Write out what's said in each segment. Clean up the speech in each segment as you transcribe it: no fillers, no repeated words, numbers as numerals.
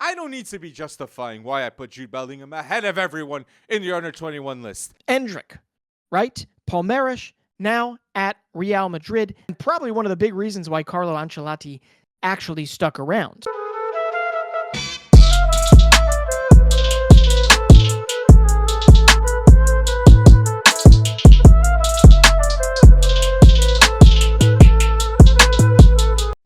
I don't need to be justifying why I put Jude Bellingham ahead of everyone in the under-21 list. Endrick, right? Palmeiras, now at Real Madrid, and probably one of the big reasons why Carlo Ancelotti actually stuck around.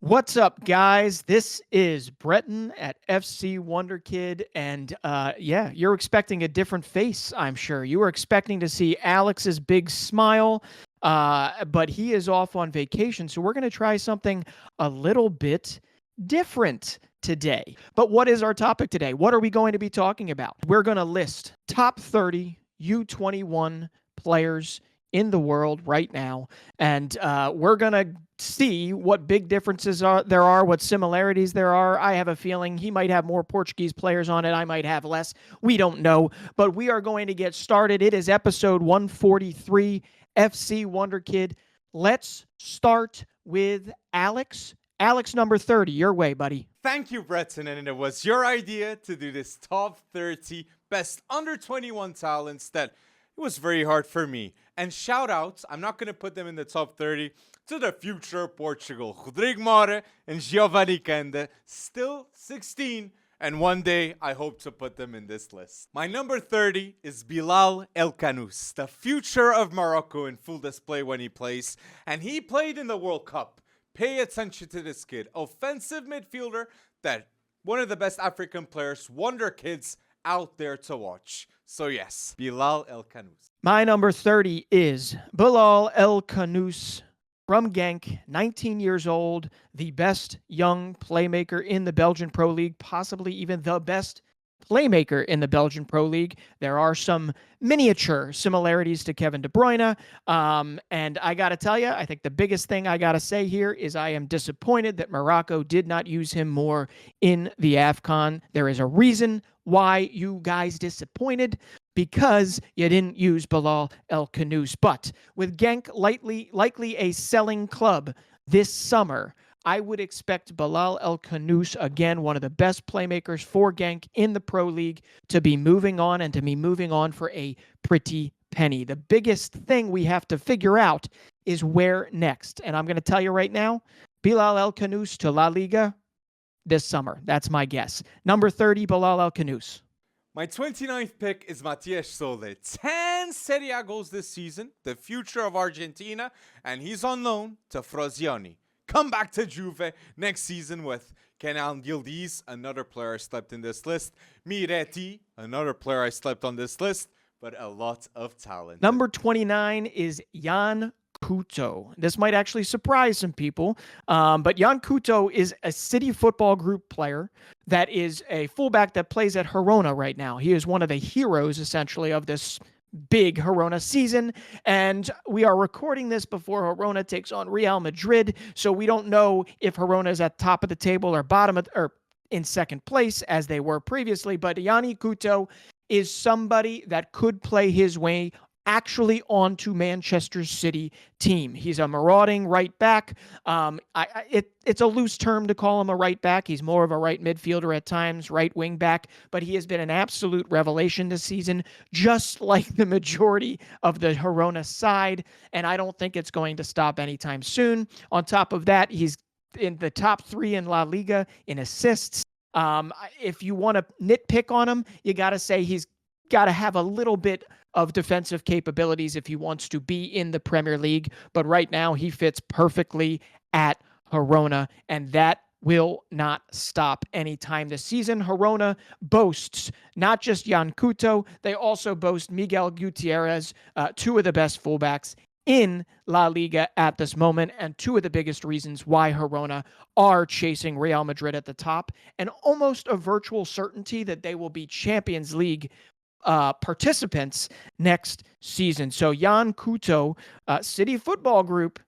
What's up, guys? This is Breton at FC Wonderkid, and yeah, you're expecting a different face, I'm sure. You were expecting to see Alex's big smile, but he is off on vacation, so we're going to try something a little bit different today. But what is our topic today? What are we going to be talking about? We're going to list top 30 U21 players in the world right now, and we're going to see what big differences there are, what similarities there are. I have a feeling he might have more Portuguese players on it. I might have less. We don't know, but we are going to get started. It is episode 143, FC Wonderkid. Let's start with Alex. Alex, number 30, your way, buddy. Thank you, Breton, and it was your idea to do this top 30 best under-21 talents that it was very hard for me. And shout outs, I'm not going to put them in the top 30, to the future Portugal, Rodrigo More and Giovanni Kende, still 16, and one day I hope to put them in this list. My number 30 is Bilal El Khanous, the future of Morocco in full display when he plays, and he played in the World Cup. Pay attention to this kid, offensive midfielder that one of the best African players, Wonderkids, out there to watch. So yes, Bilal El Khanous. My number 30 is Bilal El Khanous from Genk, 19 years old, the best young playmaker in the Belgian Pro League, possibly even the best playmaker in the Belgian Pro League. There are some miniature similarities to Kevin De Bruyne, and I got to tell you, I think the biggest thing I got to say here is I am disappointed that Morocco did not use him more in the AFCON. There is a reason why you guys disappointed, because you didn't use Bilal El Khanous. But with Genk likely a selling club this summer, I would expect Bilal El Khanous, again, one of the best playmakers for Genk in the Pro League, to be moving on, and to be moving on for a pretty penny. The biggest thing we have to figure out is where next. And I'm going to tell you right now, Bilal El Khanous to La Liga this summer. That's my guess. Number 30, Bilal El Khanous. My 29th pick is Matias Solé. 10 Serie A goals this season, the future of Argentina, and he's on loan to Frosinone. Come back to Juve next season with Kenan Yildiz, another player I slept in this list. Miretti, another player I slept on this list, but a lot of talent. Number 29 is Yan Couto. This might actually surprise some people, but Yan Couto is a City Football Group player that is a fullback that plays at Girona right now. He is one of the heroes, essentially, of this big Girona season, and we are recording this before Girona takes on Real Madrid, so we don't know if Girona is at top of the table or bottom of, or in second place as they were previously, but Yan Couto is somebody that could play his way actually onto Manchester City team. He's a marauding right back. It's a loose term to call him a right back. He's more of a right midfielder at times, right wing back, but he has been an absolute revelation this season, just like the majority of the Girona side, and I don't think it's going to stop anytime soon. On top of that, he's in the top 3 in La Liga in assists. If you want to nitpick on him, you got to say he's got to have a little bit of defensive capabilities if he wants to be in the Premier League. But right now, he fits perfectly at Girona, and that will not stop anytime this season. Girona boasts not just Yan Couto, they also boast Miguel Gutierrez, two of the best fullbacks in La Liga at this moment, and two of the biggest reasons why Girona are chasing Real Madrid at the top, and almost a virtual certainty that they will be Champions League participants next season. So Yan Couto, City Football Group,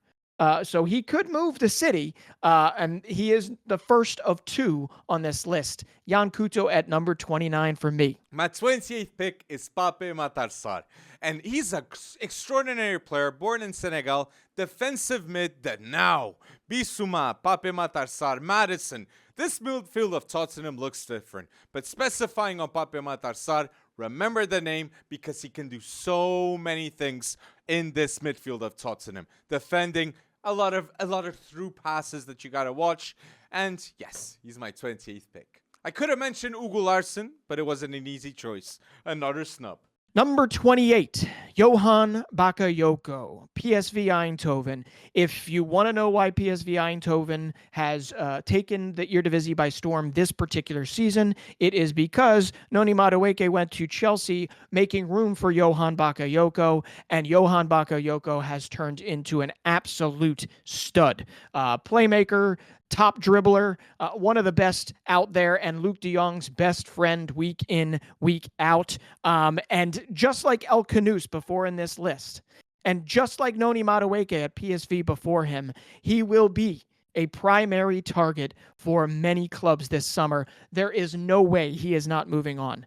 so he could move to City, and he is the first of 2 on this list. Yan Couto at number 29 for me. My 28th pick is Pape Matar Sarr, and he's an extraordinary player, born in Senegal, defensive mid that now, Bissouma, Pape Matar Sarr, Maddison, this midfield of Tottenham looks different. But specifying on Pape Matar Sarr, remember the name because he can do so many things in this midfield of Tottenham. Defending, a lot of through passes that you gotta watch. And yes, he's my 28th pick. I could have mentioned Ugo Larsson, but it wasn't an easy choice. Another snub. Number 28, Johan Bakayoko, PSV Eindhoven. If you want to know why PSV Eindhoven has taken the Eredivisie by storm this particular season, it is because Noni Madueke went to Chelsea, making room for Johan Bakayoko, and Johan Bakayoko has turned into an absolute stud. Playmaker, top dribbler, one of the best out there, and Luke de Jong's best friend week in, week out. And just like El Canoes before in this list, and just like Noni Madueke at PSV before him, he will be a primary target for many clubs this summer. There is no way he is not moving on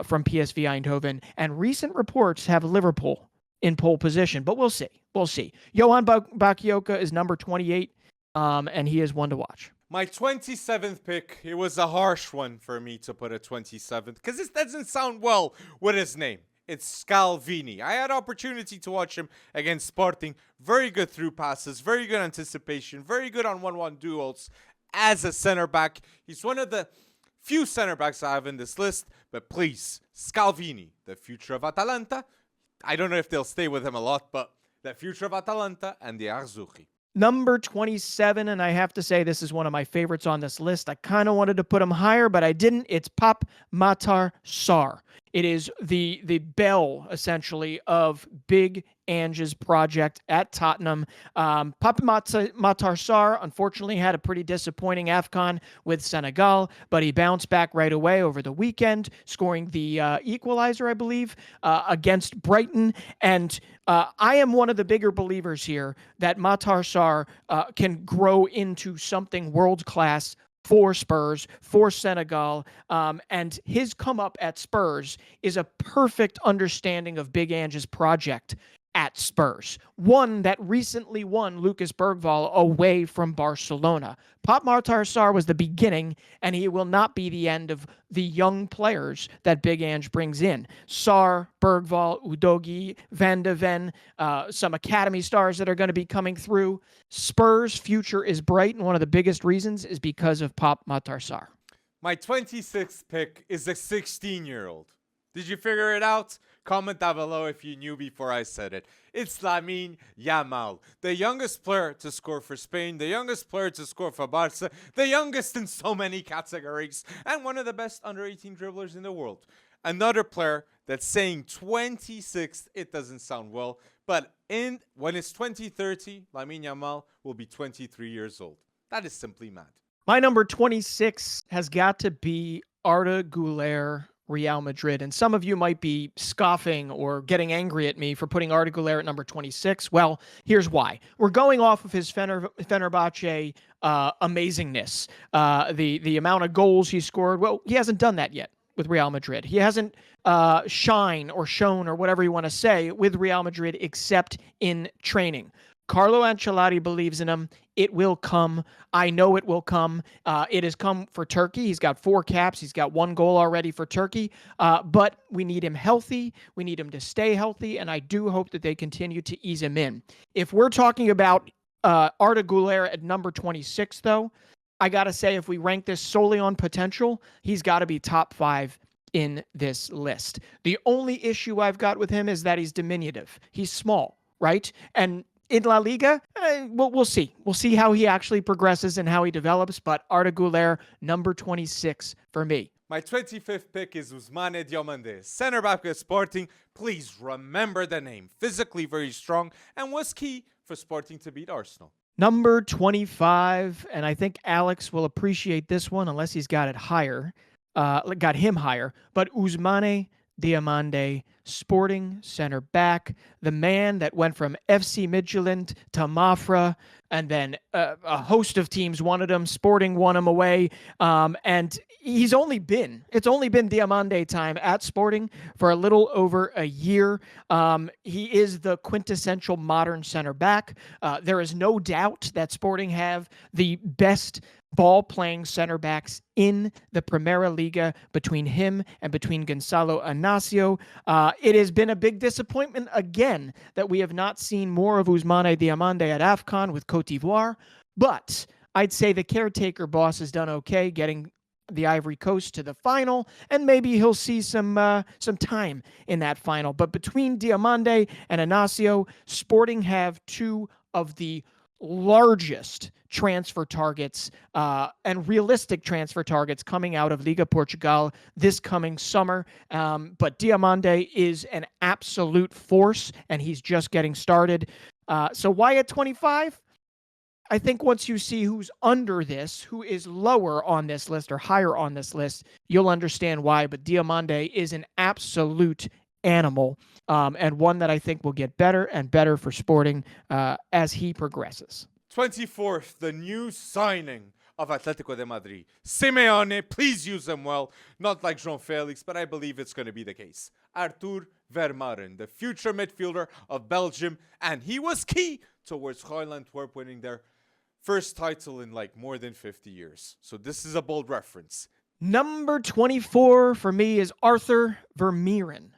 from PSV Eindhoven, and recent reports have Liverpool in pole position, but we'll see. We'll see. Johan Bakayoko is number 28. And he is one to watch. My 27th pick, it was a harsh one for me to put a 27th because this doesn't sound well with his name. It's Scalvini. I had opportunity to watch him against Sporting. Very good through passes, very good anticipation, very good on 1-1 duels as a center back. He's one of the few center backs I have in this list, but please, Scalvini, the future of Atalanta. I don't know if they'll stay with him a lot, but the future of Atalanta and the Azzurri. Number 27, and I have to say this is one of my favorites on this list. I kind of wanted to put him higher, but I didn't. It's Pape Matar Sarr. It is the bell, essentially, of Big Ange's project at Tottenham. Pape Matar Sarr, unfortunately, had a pretty disappointing AFCON with Senegal, but he bounced back right away over the weekend, scoring the equalizer, I believe, against Brighton. And I am one of the bigger believers here that Matar Sarr can grow into something world-class for Spurs, for Senegal, and his come up at Spurs is a perfect understanding of Big Ange's project at Spurs. One that recently won Lucas Bergvall away from Barcelona. Pape Matar Sarr was the beginning, and he will not be the end of the young players that Big Ange brings in. Sarr, Bergvall, Udogie, Van de Ven, some academy stars that are going to be coming through. Spurs' future is bright, and one of the biggest reasons is because of Pape Matar Sarr. My 26th pick is a 16-year-old. Did you figure it out? Comment down below if you knew before I said it. It's Lamine Yamal, the youngest player to score for Spain, the youngest player to score for Barca, the youngest in so many categories, and one of the best under-18 dribblers in the world. Another player that's saying 26th, it doesn't sound well, but when it's 2030, Lamine Yamal will be 23 years old. That is simply mad. My number 26 has got to be Arda Güler, Real Madrid. And some of you might be scoffing or getting angry at me for putting Arda Güler at number 26. Well, here's why. We're going off of his Fenerbahce amazingness. The amount of goals he scored. Well, he hasn't done that yet with Real Madrid. He hasn't shown or whatever you want to say with Real Madrid except in training. Carlo Ancelotti believes in him. It will come. I know it will come. It has come for Turkey. He's got 4 caps. He's got 1 goal already for Turkey. But we need him healthy. We need him to stay healthy. And I do hope that they continue to ease him in. If we're talking about Arda Güler at number 26, though, I got to say, if we rank this solely on potential, he's got to be top 5 in this list. The only issue I've got with him is that he's diminutive. He's small, right? And in La Liga, we'll see. We'll see how he actually progresses and how he develops, but Arda Güler, number 26 for me. My 25th pick is Ousmane Diomande, center back at Sporting. Please remember the name. Physically very strong and was key for Sporting to beat Arsenal. Number 25, and I think Alex will appreciate this one unless he's got it higher, got him higher, but Ousmane Diamande, Sporting center back, the man that went from FC Midtjylland to Mafra, and then a host of teams wanted him. Sporting won him away, and it's only been Diamande time at Sporting for a little over a year. He is the quintessential modern center back. There is no doubt that Sporting have the best ball-playing center backs in the Primera Liga between him and between Gonzalo Inacio. It has been a big disappointment again that we have not seen more of Ousmane Diamande at AFCON with Cote d'Ivoire, but I'd say the caretaker boss has done okay getting the Ivory Coast to the final, and maybe he'll see some time in that final. But between Diamande and Inacio, Sporting have two of the largest transfer targets and realistic transfer targets coming out of Liga Portugal this coming summer. But Diamande is an absolute force, and he's just getting started. So why at 25? I think once you see who's under this, who is lower on this list or higher on this list, you'll understand why. But Diamande is an absolute animal, and one that I think will get better and better for Sporting as he progresses. 24th, the new signing of Atletico de Madrid. Simeone, please use them well. Not like João Felix, but I believe it's going to be the case. Arthur Vermaelen, the future midfielder of Belgium, and he was key towards Royal Antwerp winning their first title in like more than 50 years. So this is a bold reference. Number 24 for me is Arthur Vermeeren.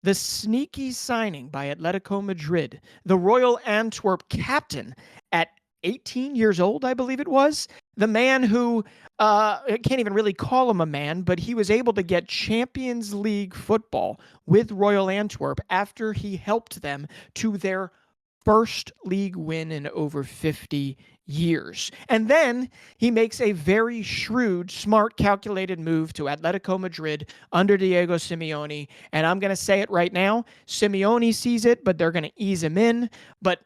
The sneaky signing by Atletico Madrid, the Royal Antwerp captain at 18 years old, I believe it was. The man who, I can't even really call him a man, but he was able to get Champions League football with Royal Antwerp after he helped them to their first league win in over 50 years. And then he makes a very shrewd, smart, calculated move to Atletico Madrid under Diego Simeone. And I'm going to say it right now. Simeone sees it, but they're going to ease him in. But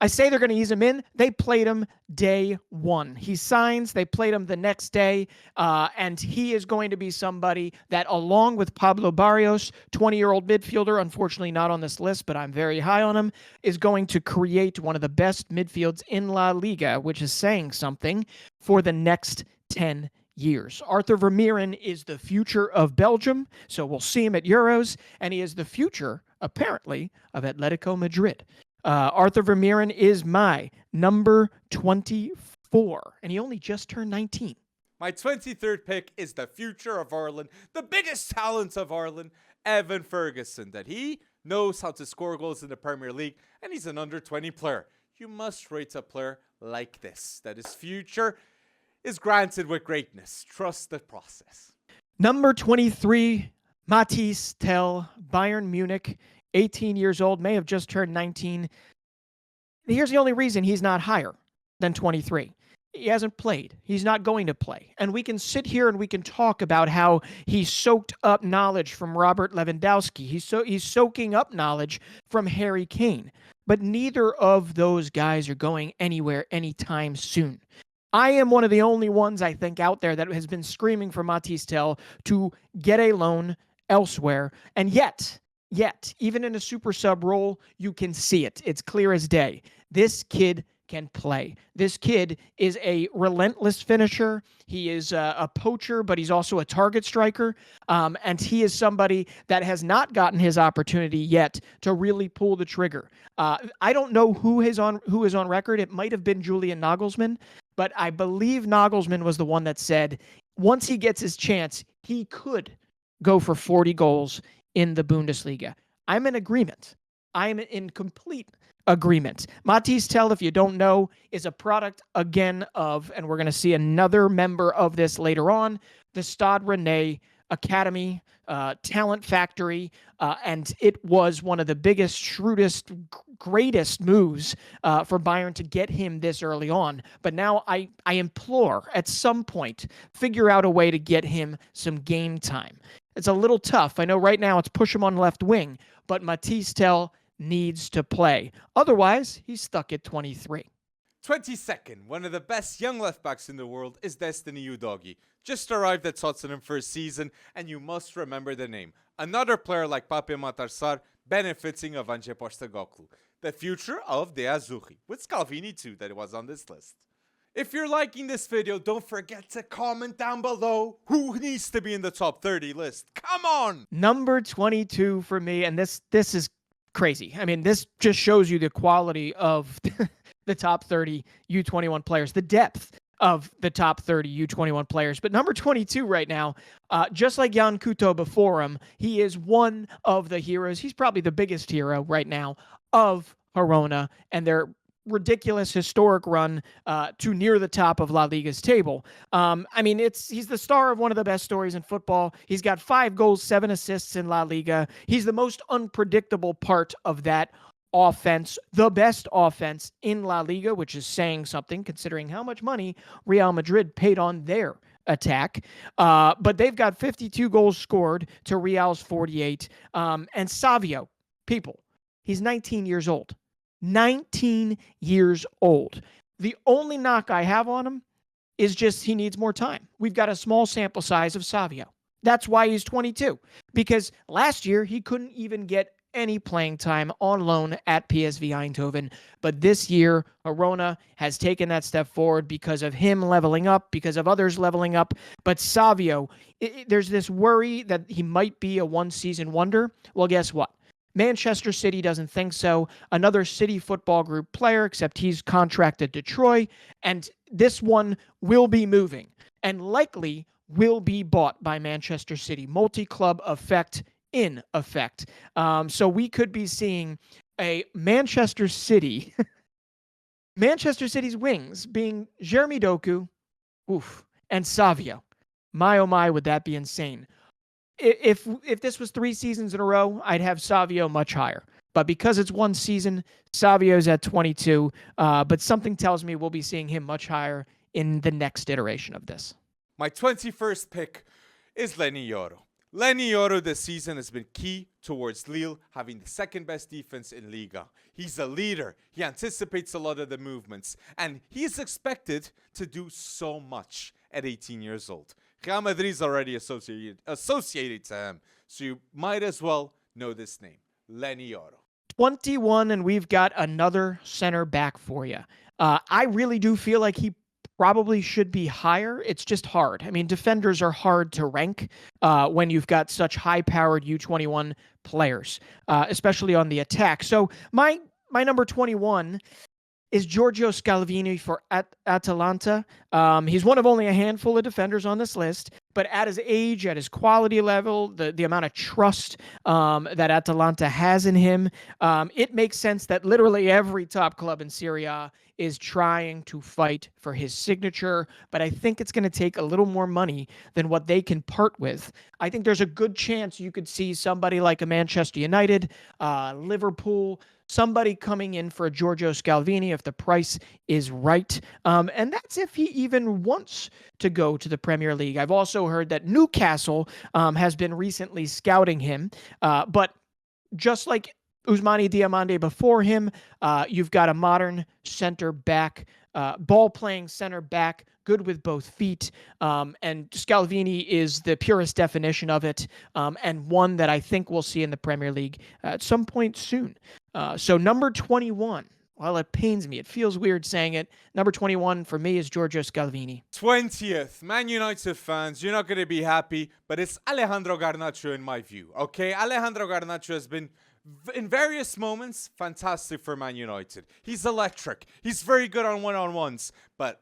I say they're going to ease him in. They played him day one. He signs. They played him the next day. And he is going to be somebody that, along with Pablo Barrios, 20-year-old midfielder, unfortunately not on this list, but I'm very high on him, is going to create one of the best midfields in La Liga, which is saying something, for the next 10 years. Arthur Vermeeren is the future of Belgium, so we'll see him at Euros, and he is the future, apparently, of Atletico Madrid. Arthur Vermeeren is my number 24, and he only just turned 19. My 23rd pick is the future of Ireland, the biggest talent of Ireland, Evan Ferguson, that he knows how to score goals in the Premier League, and he's an under-20 player. You must rate a player like this, that his future is granted with greatness. Trust the process. Number 23, Mathys Tel, Bayern Munich. 18 years old, may have just turned 19. Here's the only reason he's not higher than 23. He hasn't played. He's not going to play. And we can sit here and we can talk about how he soaked up knowledge from Robert Lewandowski. He's soaking up knowledge from Harry Kane. But neither of those guys are going anywhere anytime soon. I am one of the only ones, I think, out there that has been screaming for Mathys Tel to get a loan elsewhere. And yet, even in a super sub role, you can see it. It's clear as day. This kid can play. This kid is a relentless finisher. He is a poacher, but he's also a target striker. And he is somebody that has not gotten his opportunity yet to really pull the trigger. I don't know who is on record. It might have been Julian Nagelsmann, but I believe Nagelsmann was the one that said once he gets his chance, he could go for 40 goals in the Bundesliga. I'm in agreement. I'm in complete agreement. Mathys Tel, if you don't know, is a product again of, and we're going to see another member of this later on, the Stade Rennais Academy, talent factory, and it was one of the biggest, shrewdest, greatest moves for Bayern to get him this early on. But now I implore, at some point, figure out a way to get him some game time. It's a little tough. I know right now it's push him on left wing, but Mathys Tel needs to play. Otherwise, he's stuck at 23. 22nd, one of the best young left-backs in the world is Destiny Udogie. Just arrived at Tottenham first season, and you must remember the name. Another player like Pape Matarsar benefiting of Ange Postecoglou. The future of De Azzurri, with Scalvini too, that was on this list. If you're liking this video, don't forget to comment down below who needs to be in the top 30 list. Come on! Number 22 for me, and this is crazy. I mean, this just shows you the quality of the top 30 U21 players, the depth of the top 30 U21 players. But number 22 right now, just like Yan Couto before him, he is one of the heroes. He's probably the biggest hero right now of Girona and their ridiculous historic run to near the top of La Liga's table. I mean, he's the star of one of the best stories in football. He's got 5 goals, 7 assists in La Liga. He's the most unpredictable part of that offense, the best offense in La Liga, which is saying something considering how much money Real Madrid paid on their attack. But they've got 52 goals scored to Real's 48. And Savio, people, he's 19 years old. 19 years old. The only knock I have on him is just he needs more time. We've got a small sample size of Savio. That's why he's 22. Because last year, he couldn't even get any playing time on loan at PSV Eindhoven. But this year, Girona has taken that step forward because of him leveling up, because of others leveling up. But Savio, there's this worry that he might be a one-season wonder. Well, guess what? Manchester City doesn't think so. Another City Football Group player, except he's contracted to Troy. And this one will be moving and likely will be bought by Manchester City. Multi-club effect in effect. So we could be seeing a Manchester City, Manchester City's wings being Jeremy Doku, and Savio. My, oh my, would that be insane. If this was 3 seasons in a row, I'd have Savio much higher. But because it's 1 season, Savio's at 22. But something tells me we'll be seeing him much higher in the next iteration of this. My 21st pick is Leny Yoro. Leny Yoro this season has been key towards Lille having the 2nd best defense in Liga. He's a leader. He anticipates a lot of the movements. And he's expected to do so much at 18 years old. Real Madrid is already associated to him, so you might as well know this name, Leny Yoro. 21, and we've got another center back for you. I really do feel like he probably should be higher. It's just hard. I mean, defenders are hard to rank when you've got such high-powered U21 players, especially on the attack. So my number 21 is Giorgio Scalvini for Atalanta. He's one of only a handful of defenders on this list, but at his age, at his quality level, the amount of trust that Atalanta has in him, it makes sense that literally every top club in Serie A is trying to fight for his signature, but I think it's going to take a little more money than what they can part with. I think there's a good chance you could see somebody like a Manchester United, Liverpool, somebody coming in for a Giorgio Scalvini if the price is right. And that's if he even wants to go to the Premier League. I've also heard that Newcastle has been recently scouting him. But just like Ousmane Diomande before him, you've got a modern center back, ball-playing center back, good with both feet. And Scalvini is the purest definition of it, and one that I think we'll see in the Premier League at some point soon. So number 21, while it pains me, it feels weird saying it, number 21 for me is Giorgio Scalvini. 20th, Man United fans, you're not going to be happy, but it's Alejandro Garnacho in my view, okay? Alejandro Garnacho has been, in various moments, fantastic for Man United. He's electric. He's very good on one-on-ones, but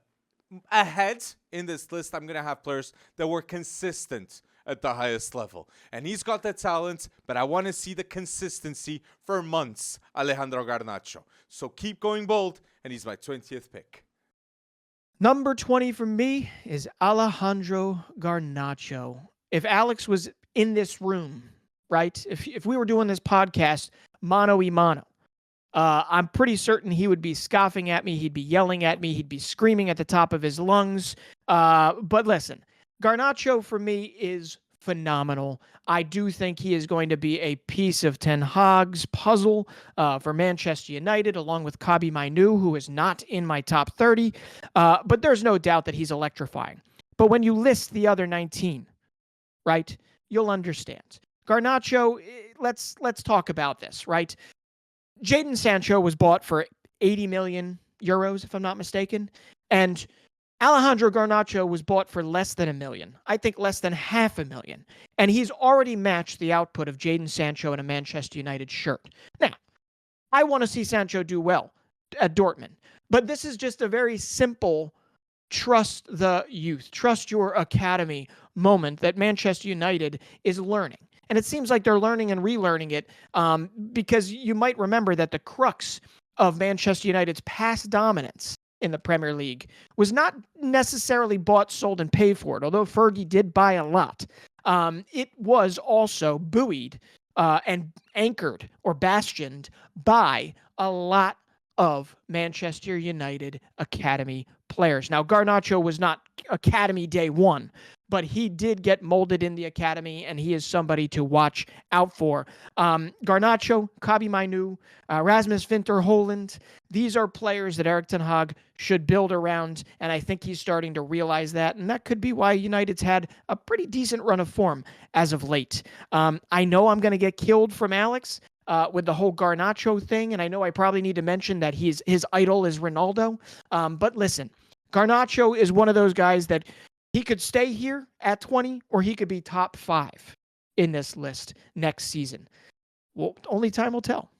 ahead in this list, I'm going to have players that were consistent at the highest level. And he's got the talent, but I want to see the consistency for months, Alejandro Garnacho. So keep going bold, and he's my 20th pick. Number 20 for me is Alejandro Garnacho. If Alex was in this room, right, if we were doing this podcast mano y mano, I'm pretty certain he would be scoffing at me, he'd be yelling at me, he'd be screaming at the top of his lungs. But listen, Garnacho for me is phenomenal. I do think he is going to be a piece of Ten Hag's puzzle for Manchester United, along with Xavi Simons, who is not in my top 30. But there's no doubt that he's electrifying. But when you list the other 19, right, you'll understand. Garnacho, let's talk about this, right? Jadon Sancho was bought for 80 million euros, if I'm not mistaken, and Alejandro Garnacho was bought for less than $1 million. I think less than $500,000. And he's already matched the output of Jadon Sancho in a Manchester United shirt. Now, I want to see Sancho do well at Dortmund, but this is just a very simple trust the youth, trust your academy moment that Manchester United is learning. And it seems like they're learning and relearning it because you might remember that the crux of Manchester United's past dominance in the Premier League was not necessarily bought, sold, and paid for it, although Fergie did buy a lot. It was also buoyed and anchored or bastioned by a lot of Manchester United academy players. Now, Garnacho was not academy day one, but he did get molded in the academy, and he is somebody to watch out for. Garnacho, Xavi Simons, Rasmus Winter Holland, these are players that Erik ten Hag should build around, and I think he's starting to realize that, and that could be why United's had a pretty decent run of form as of late. I know I'm going to get killed from Alex with the whole Garnacho thing, and I know I probably need to mention that his idol is Ronaldo, but listen, Garnacho is one of those guys that he could stay here at 20, or he could be top 5 in this list next season. Well, only time will tell.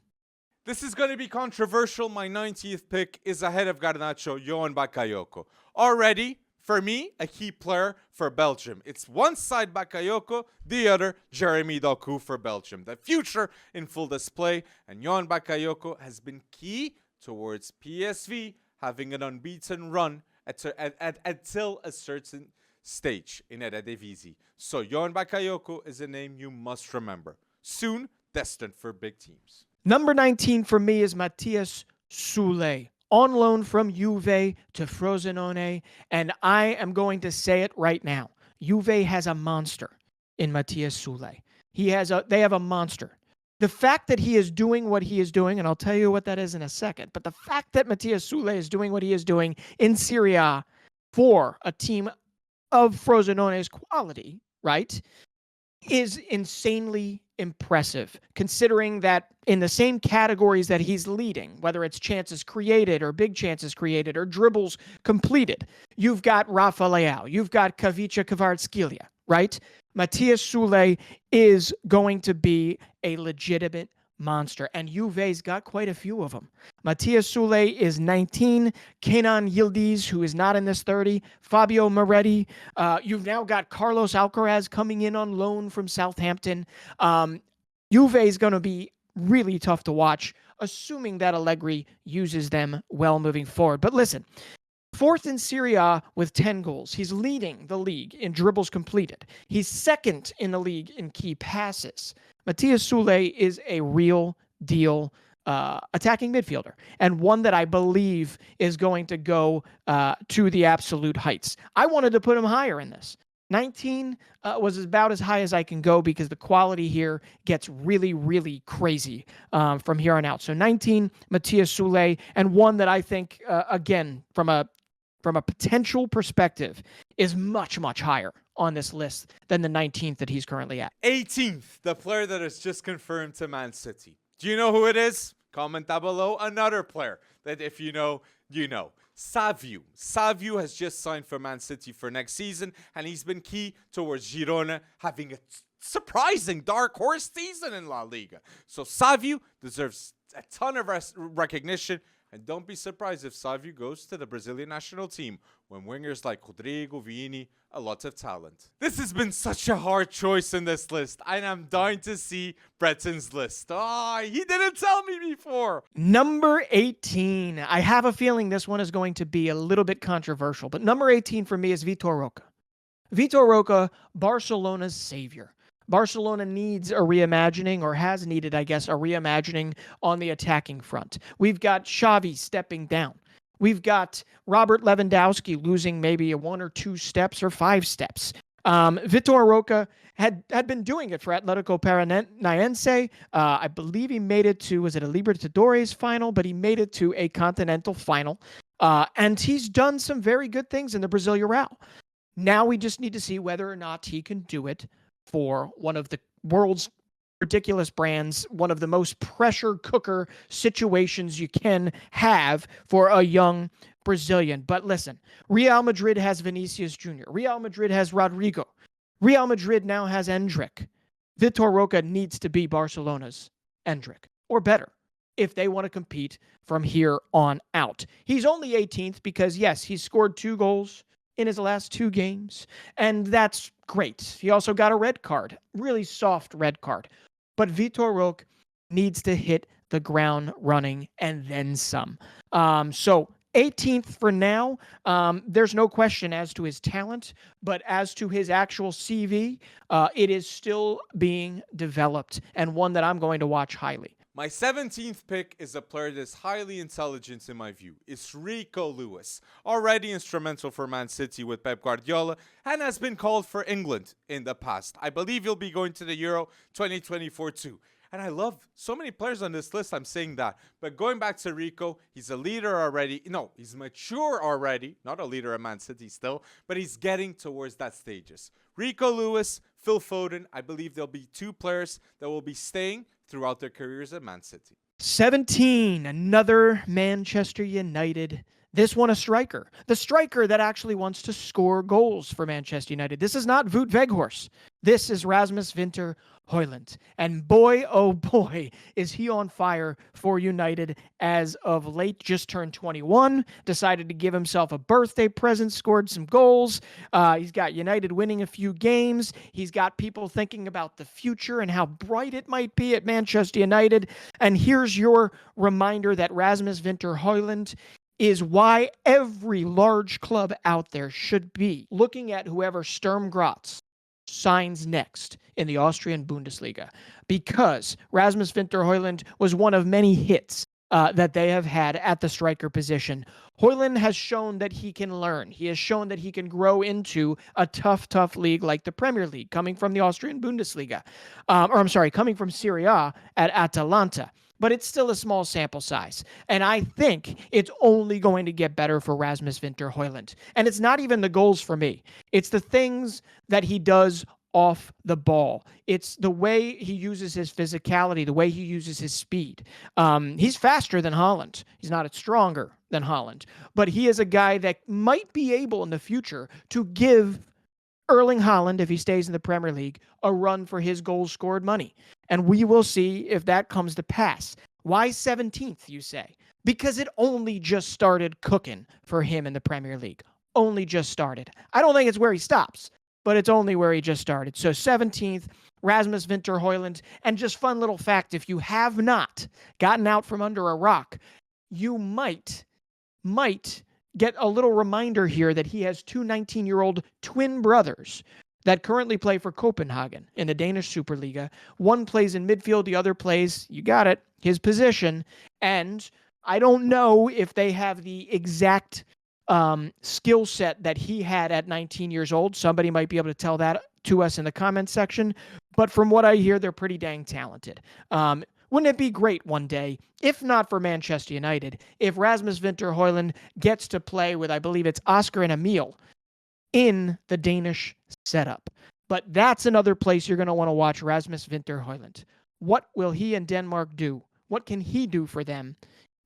This is going to be controversial. My 90th pick is ahead of Garnacho, Johan Bakayoko. Already, for me, a key player for Belgium. It's one side Bakayoko, the other Jeremy Doku for Belgium. The future in full display, and Johan Bakayoko has been key towards PSV having an unbeaten run until a certain stage in Eredivisie. So Johan Bakayoko is a name you must remember. Soon destined for big teams. Number 19 for me is Matthias Soulé, on loan from Juve to Frosinone, and I am going to say it right now. Juve has a monster in Matthias Soulé. They have a monster. The fact that he is doing what he is doing, and I'll tell you what that is in a second, but the fact that Matthias Soulé is doing what he is doing in Serie A for a team of Frosinone's quality, right, is insanely impressive, considering that in the same categories that he's leading, whether it's chances created or big chances created or dribbles completed, you've got Rafa Leao, you've got Kavica Kvaratskhelia, right? Matthias Soulé is going to be a legitimate monster, and Juve's got quite a few of them. Matthias Soulé is 19, Kenan Yildiz, who is not in this 30, Fabio Moretti. You've now got Carlos Alcaraz coming in on loan from Southampton. Juve is going to be really tough to watch, assuming that Allegri uses them well moving forward. But listen, 4th in Serie A with 10 goals. He's leading the league in dribbles completed. He's 2nd in the league in key passes. Matthias Soulé is a real deal attacking midfielder, and one that I believe is going to go to the absolute heights. I wanted to put him higher in this. 19 was about as high as I can go because the quality here gets really, really crazy from here on out. So 19, Matthias Soulé, and one that I think, again, from a potential perspective, is much, much higher on this list than the 19th that he's currently at. 18th, the player that is just confirmed to Man City. Do you know who it is? Comment down below. Another player that if you know, you know. Savio. Savio has just signed for Man City for next season, and he's been key towards Girona having a surprising dark horse season in La Liga. So Savio deserves a ton of recognition. And don't be surprised if Savio goes to the Brazilian national team when wingers like Rodrigo, Vini, a lot of talent. This has been such a hard choice in this list, and I'm dying to see Breton's list. He didn't tell me before. Number 18. I have a feeling this one is going to be a little bit controversial, but number 18 for me is Vitor Roque. Vitor Roque, Barcelona's savior. Barcelona needs a reimagining, or has needed, I guess, a reimagining on the attacking front. We've got Xavi stepping down. We've got Robert Lewandowski losing maybe 1 or 2 steps or 5 steps. Vitor Roque had been doing it for Atletico Paranaense. I believe he made it to, was it a Libertadores final? But he made it to a continental final. And he's done some very good things in the Brasileirão. Now we just need to see whether or not he can do it for one of the world's ridiculous brands, one of the most pressure cooker situations you can have for a young Brazilian. But listen, Real Madrid has Vinicius Jr., Real Madrid has Rodrigo, Real Madrid now has Endrick. Vitor Roque needs to be Barcelona's Endrick, or better, if they want to compete from here on out. He's only 18th because, yes, he's scored 2 goals in his last 2 games, and that's great. He also got a red card, really soft red card. But Vitor Roque needs to hit the ground running and then some. So 18th for now. There's no question as to his talent, but as to his actual CV, it is still being developed and one that I'm going to watch highly. My 17th pick is a player that's highly intelligent in my view. It's Rico Lewis, already instrumental for Man City with Pep Guardiola and has been called for England in the past. I believe he'll be going to the Euro 2024 too. And I love so many players on this list, I'm saying that. But going back to Rico, he's a leader already. No, he's mature already. Not a leader at Man City still, but he's getting towards that stages. Rico Lewis, Phil Foden, I believe there'll be 2 players that will be staying throughout their careers at Man City. 17, another Manchester United. This one a striker. The striker that actually wants to score goals for Manchester United. This is not Wout Weghorst. This is Rasmus Winter Højlund. And boy, oh boy, is he on fire for United as of late. Just turned 21, decided to give himself a birthday present, scored some goals. He's got United winning a few games. He's got people thinking about the future and how bright it might be at Manchester United. And here's your reminder that Rasmus Winter Højlund is why every large club out there should be looking at whoever Sturm Graz signs next in the Austrian Bundesliga, because Rasmus Winter Højlund was one of many hits that they have had at the striker position. Højlund has shown that he can learn. He has shown that he can grow into a tough league like the Premier League, coming from the Austrian Bundesliga. Coming from Serie A at Atalanta. But it's still a small sample size. And I think it's only going to get better for Rasmus Winter Højlund. And it's not even the goals for me. It's the things that he does off the ball. It's the way he uses his physicality, the way he uses his speed. He's faster than Haaland. He's not stronger than Haaland. But he is a guy that might be able in the future to give Erling Haaland, if he stays in the Premier League, a run for his goals scored money. And we will see if that comes to pass. Why 17th, you say? Because it only just started cooking for him in the Premier League. Only just started. I don't think it's where he stops, but it's only where he just started. So 17th, Rasmus Winter Højlund. And just fun little fact, if you have not gotten out from under a rock, you might get a little reminder here that he has 2 19-year-old twin brothers that currently play for Copenhagen in the Danish Superliga. One plays in midfield, the other plays, you got it, his position. And I don't know if they have the exact skill set that he had at 19 years old. Somebody might be able to tell that to us in the comments section. But from what I hear, they're pretty dang talented. Wouldn't it be great one day, if not for Manchester United, if Rasmus Winter Højlund gets to play with, I believe it's Oscar and Emil, in the Danish setup? But that's another place you're going to want to watch Rasmus Winter Højlund. What will he and Denmark do? What can he do for them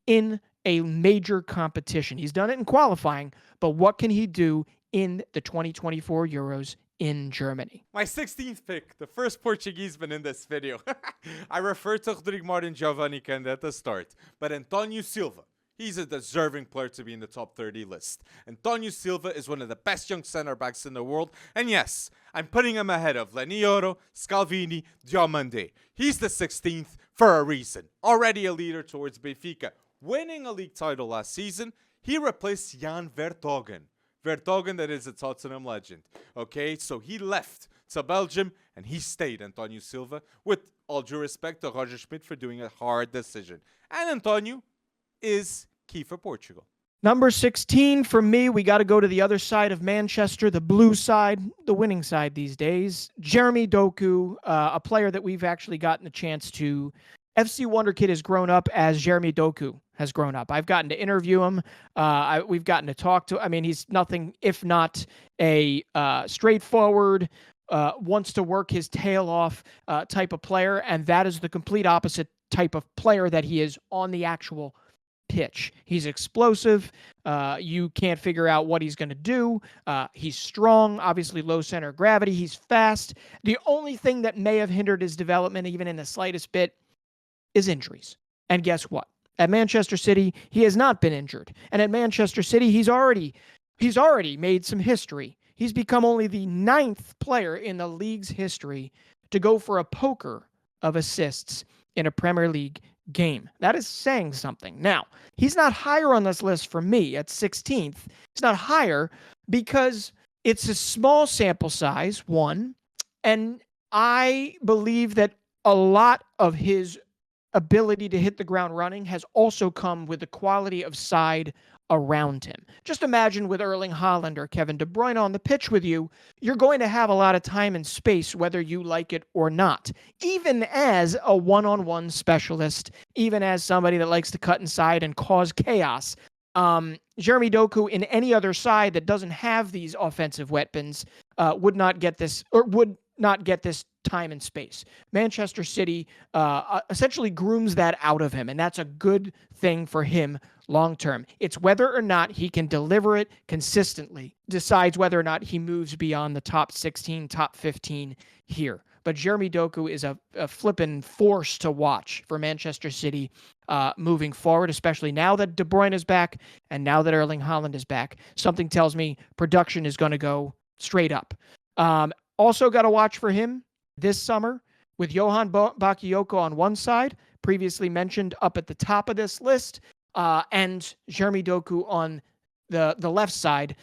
in a major competition? He's done it in qualifying, but what can he do in the 2024 Euros in Germany? My 16th pick, the first Portuguese man in this video. I referred to Rodrigo Martin Giovanni Kanda at the start, but Antonio Silva, he's a deserving player to be in the top 30 list. Antonio Silva is one of the best young center backs in the world, and yes, I'm putting him ahead of Lenioro, Scalvini, Diomande. He's the 16th for a reason. Already a leader towards Benfica, winning a league title last season. He replaced Jan Vertonghen. Vertonghen, that is a Tottenham legend. Okay, so he left to Belgium and he stayed, Antonio Silva, with all due respect to Roger Schmidt for doing a hard decision. And Antonio is key for Portugal. Number 16 for me, we got to go to the other side of Manchester, the blue side, the winning side these days. Jeremy Doku, a player that we've actually gotten a chance to. FC Wonderkid has grown up as Jeremy Doku has grown up. I've gotten to interview him. We've gotten to talk to. I mean, he's nothing if not a straightforward, wants to work his tail off type of player, and that is the complete opposite type of player that he is on the actual pitch. He's explosive. You can't figure out what he's going to do. He's strong, obviously low center of gravity. He's fast. The only thing that may have hindered his development, even in the slightest bit, is injuries. And guess what? At Manchester City, he has not been injured. And at Manchester City, he's already made some history. He's become only the 9th player in the league's history to go for a poker of assists in a Premier League game. That is saying something. Now, he's not higher on this list for me at 16th. He's not higher because it's a small sample size, one, and I believe that a lot of his ability to hit the ground running has also come with the quality of side around him. Just imagine with Erling Haaland or Kevin De Bruyne on the pitch with you, you're going to have a lot of time and space whether you like it or not. Even as a one-on-one specialist, even as somebody that likes to cut inside and cause chaos, Jeremy Doku in any other side that doesn't have these offensive weapons would not get this time and space. Manchester City essentially grooms that out of him, and that's a good thing for him long term. It's whether or not he can deliver it consistently decides whether or not he moves beyond the top 16, top 15 here. But Jeremy Doku is a flippin' force to watch for Manchester City moving forward, especially now that De Bruyne is back and now that Erling Haaland is back. Something tells me production is going to go straight up. Also got to watch for him this summer with Johan Bakayoko on one side, previously mentioned up at the top of this list, and Jeremy Doku on the left side.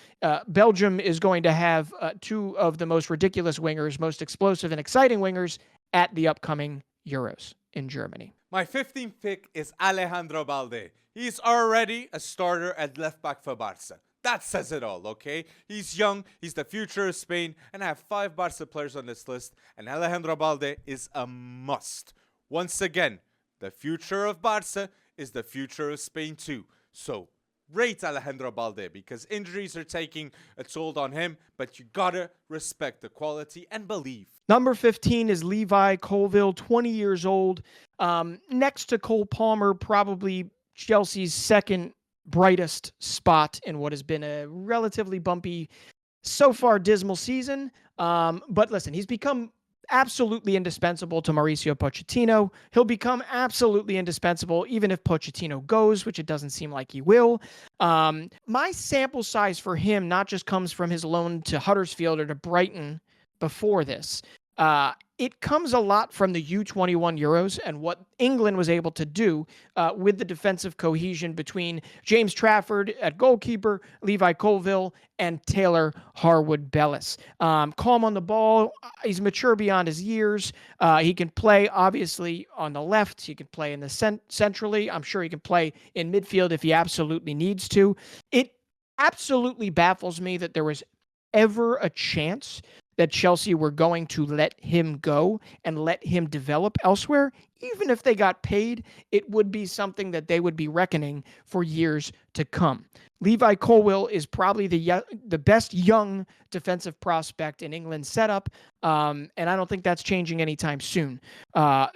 Belgium is going to have two of the most ridiculous wingers, most explosive and exciting wingers at the upcoming Euros in Germany. My 15th pick is Alejandro Balde. He's already a starter at left back for Barca. That says it all, okay? He's young, he's the future of Spain, and I have 5 Barca players on this list, and Alejandro Balde is a must. Once again, the future of Barca is the future of Spain too. So, rate Alejandro Balde because injuries are taking a toll on him, but you gotta respect the quality and believe. Number 15 is Levi Colville, 20 years old. Next to Cole Palmer, probably Chelsea's second brightest spot in what has been a relatively bumpy, so far dismal season. But listen, he's become absolutely indispensable to Mauricio Pochettino. He'll become absolutely indispensable even if Pochettino goes, which it doesn't seem like he will. My sample size for him not just comes from his loan to Huddersfield or to Brighton before this. It comes a lot from the U21 Euros and what England was able to do with the defensive cohesion between James Trafford at goalkeeper, Levi Colville, and Taylor Harwood-Bellis. Calm on the ball. He's mature beyond his years. He can play, obviously, on the left. He can play in the centrally. I'm sure he can play in midfield if he absolutely needs to. It absolutely baffles me that there was ever a chance that Chelsea were going to let him go and let him develop elsewhere. Even if they got paid, it would be something that they would be reckoning for years to come. Levi Colwill is probably the best young defensive prospect in England's setup, and I don't think that's changing anytime soon.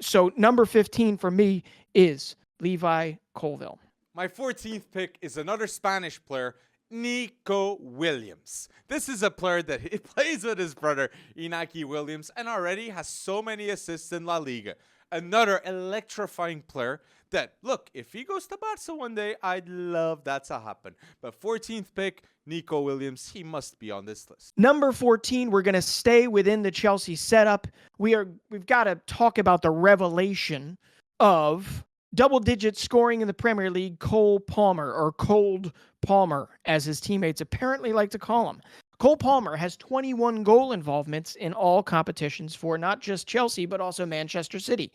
So number 15 for me is Levi Colwill. My 14th pick is another Spanish player, Nico Williams. This is a player that he plays with his brother Iñaki Williams and already has so many assists in La Liga. Another electrifying player that, look, if he goes to Barca one day, I'd love that to happen. But 14th pick, Nico Williams, he must be on this list. Number 14, we're going to stay within the Chelsea setup. We've got to talk about the revelation of double-digit scoring in the Premier League, Cole Palmer, or Cold Palmer, as his teammates apparently like to call him. Cole Palmer has 21 goal involvements in all competitions for not just Chelsea, but also Manchester City.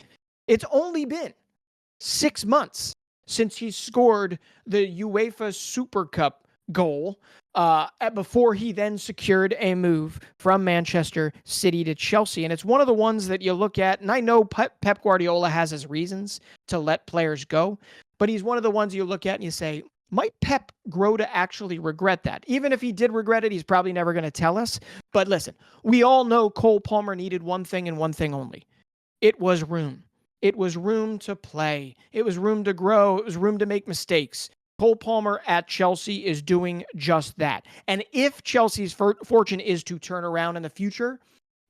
It's only been 6 months since he scored the UEFA Super Cup goal before he then secured a move from Manchester City to Chelsea. And it's one of the ones that you look at, and I know Pep Guardiola has his reasons to let players go, but he's one of the ones you look at and you say, might Pep grow to actually regret that? Even if he did regret it, he's probably never going to tell us. But listen, we all know Cole Palmer needed one thing and one thing only. It was room. It was room to play. It was room to grow. It was room to make mistakes. Cole Palmer at Chelsea is doing just that. And if Chelsea's fortune is to turn around in the future,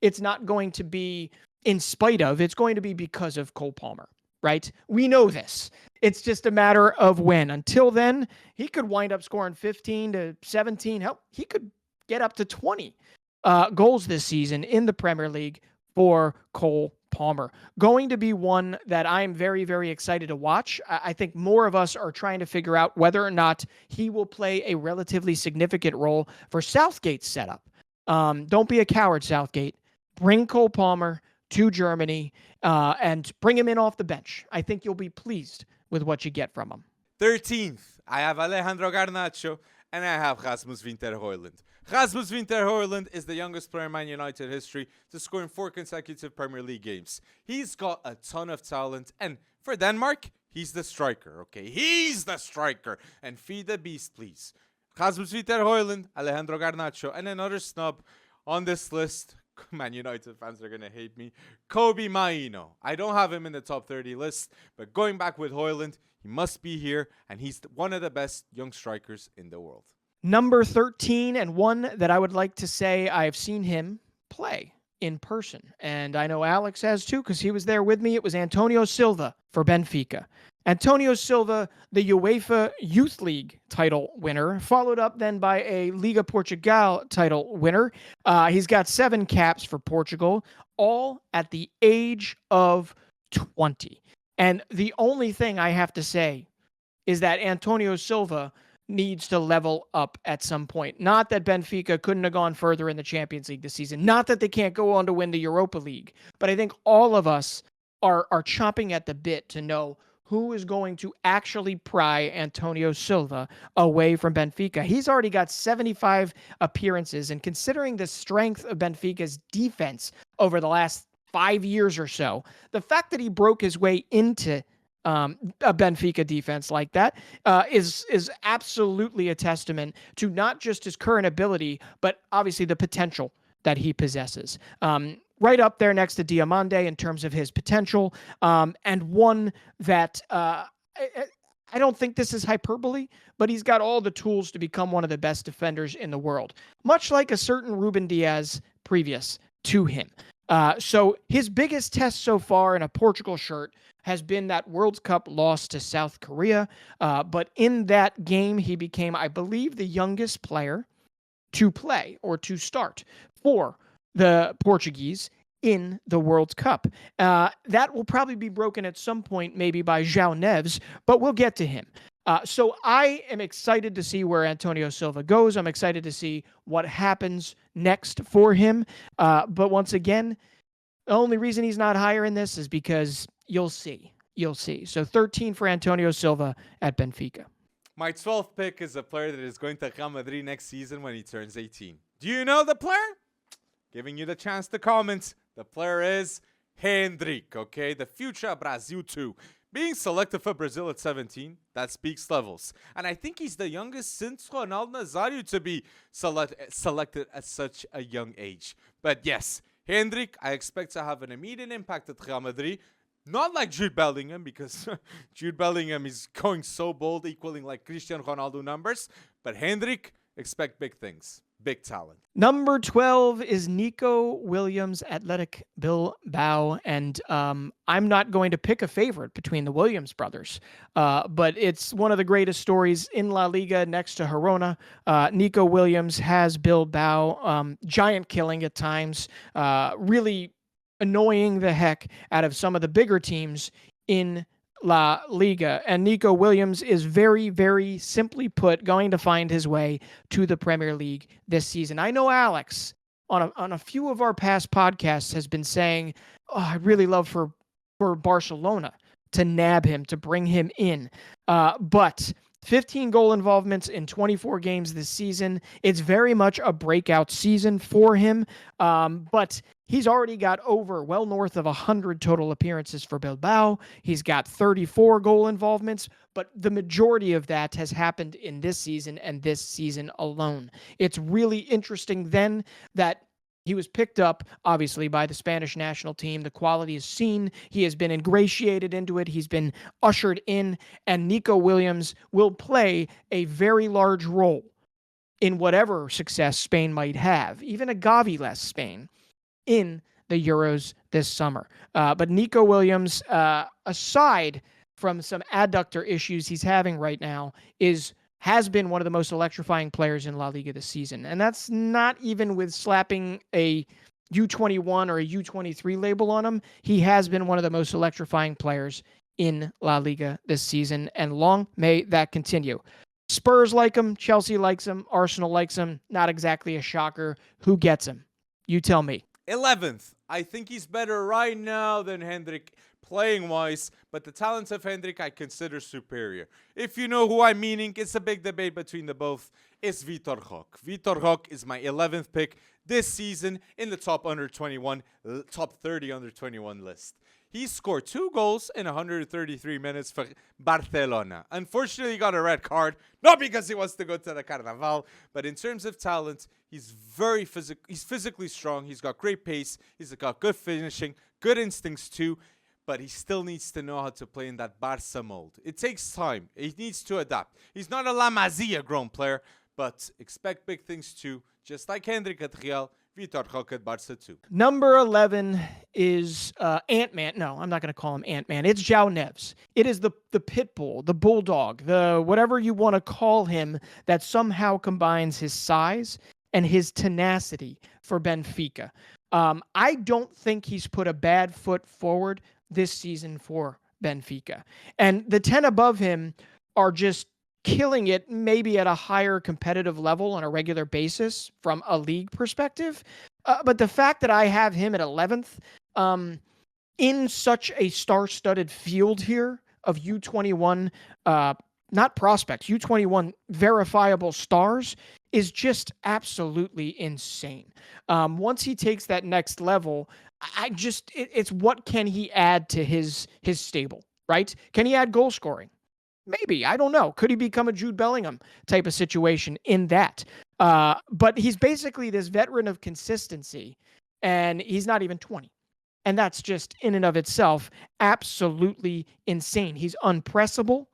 it's not going to be in spite of, it's going to be because of Cole Palmer, right? We know this. It's just a matter of when. Until then, he could wind up scoring 15 to 17. Hell, he could get up to 20 goals this season in the Premier League for Cole Palmer. Going to be one that I'm very, very excited to watch. I think more of us are trying to figure out whether or not he will play a relatively significant role for Southgate's setup. Don't be a coward, Southgate. Bring Cole Palmer to Germany and bring him in off the bench. I think you'll be pleased with what you get from him. 13th, I have Alejandro Garnacho and I have Rasmus Winter-Højlund. Rasmus Winter-Højlund is the youngest player in Man United history to score in 4 consecutive Premier League games. He's got a ton of talent, and for Denmark, he's the striker, okay? He's the striker. And feed the beast, please. Rasmus Winter-Højlund, Alejandro Garnacho, and another snub on this list. Man United fans are going to hate me. Kobbie Mainoo. I don't have him in the top 30 list, but going back with Højlund, he must be here, and he's one of the best young strikers in the world. Number 13, and one that I would like to say I've seen him play in person. And I know Alex has too, because he was there with me. It was Antonio Silva for Benfica. Antonio Silva, the UEFA Youth League title winner, followed up then by a Liga Portugal title winner. He's got 7 caps for Portugal, all at the age of 20. And the only thing I have to say is that Antonio Silva needs to level up at some point. Not that Benfica couldn't have gone further in the Champions League this season. Not that they can't go on to win the Europa League. But I think all of us are chomping at the bit to know who is going to actually pry Antonio Silva away from Benfica. He's already got 75 appearances, and considering the strength of Benfica's defense over the last 5 years or so, the fact that he broke his way into a Benfica defense like that is absolutely a testament to not just his current ability, but obviously the potential that he possesses. Right up there next to Diamande in terms of his potential, and one that I don't think this is hyperbole, but he's got all the tools to become one of the best defenders in the world, much like a certain Ruben Diaz previous to him. So his biggest test so far in a Portugal shirt has been that World Cup loss to South Korea. But in that game, he became, I believe, the youngest player to play or to start for the Portuguese in the World Cup. That will probably be broken at some point, maybe by João Neves, but we'll get to him. So I am excited to see where Antonio Silva goes. I'm excited to see what happens next for him. But once again, the only reason he's not higher in this is because you'll see. You'll see. So 13 for Antonio Silva at Benfica. My 12th pick is a player that is going to Real Madrid next season when he turns 18. Do you know the player? Giving you the chance to comment. The player is Endrick, okay? The future Brazil 2. Being selected for Brazil at 17, that speaks levels. And I think he's the youngest since Ronaldo Nazario to be selected at such a young age. But yes, Endrick, I expect to have an immediate impact at Real Madrid. Not like Jude Bellingham, because Jude Bellingham is going so bold, equaling like Cristiano Ronaldo numbers. But Endrick, expect big things. Big talent. Number 12 is Nico Williams, Athletic Bilbao. And I'm not going to pick a favorite between the Williams brothers, but it's one of the greatest stories in La Liga next to Girona. Nico Williams has Bilbao giant killing at times, really annoying the heck out of some of the bigger teams in La Liga. And Nico Williams is very, very simply put going to find his way to the Premier League this season. I know Alex on a few of our past podcasts has been saying, "Oh, I really love for Barcelona to nab him, to bring him in. But 15 goal involvements in 24 games this season. It's very much a breakout season for him. But he's already got well north of 100 total appearances for Bilbao. He's got 34 goal involvements, but the majority of that has happened in this season and this season alone. It's really interesting then that he was picked up, obviously, by the Spanish national team. The quality is seen. He has been ingratiated into it. He's been ushered in. And Nico Williams will play a very large role in whatever success Spain might have, even a Gavi-less Spain, in the Euros this summer. But Nico Williams, aside from some adductor issues he's having right now, has been one of the most electrifying players in La Liga this season. And that's not even with slapping a U21 or a U23 label on him. He has been one of the most electrifying players in La Liga this season, and long may that continue. Spurs like him, Chelsea likes him, Arsenal likes him. Not exactly a shocker. Who gets him? You tell me. 11th. I think he's better right now than Endrick playing-wise, but the talents of Endrick I consider superior. If you know who I'm meaning, it's a big debate between the both. It's Vitor Roque. Vitor Roque is my 11th pick this season in the top 30 under 21 list. He scored 2 goals in 133 minutes for Barcelona. Unfortunately, he got a red card, not because he wants to go to the Carnaval, but in terms of talent, he's very he's physically strong. He's got great pace. He's got good finishing, good instincts too, but he still needs to know how to play in that Barca mold. It takes time. He needs to adapt. He's not a La Masia grown player, but expect big things too. Just like Endrick at Real, Vitor Roque at Barca too. Number 11 is Ant-Man. No, I'm not going to call him Ant-Man. It's João Neves. It is the pit bull, the bulldog, the whatever you want to call him, that somehow combines his size and his tenacity for Benfica. I don't think he's put a bad foot forward this season for Benfica. And the 10 above him are just killing it, maybe at a higher competitive level on a regular basis from a league perspective. But the fact that I have him at 11th in such a star-studded field here of U21, not prospects, U21 verifiable stars, is just absolutely insane. Once he takes that next level, it's what can he add to his stable, right? Can he add goal scoring? Maybe. I don't know. Could he become a Jude Bellingham type of situation in that? But he's basically this veteran of consistency, and he's not even 20. And that's just in and of itself absolutely insane. He's unpressable,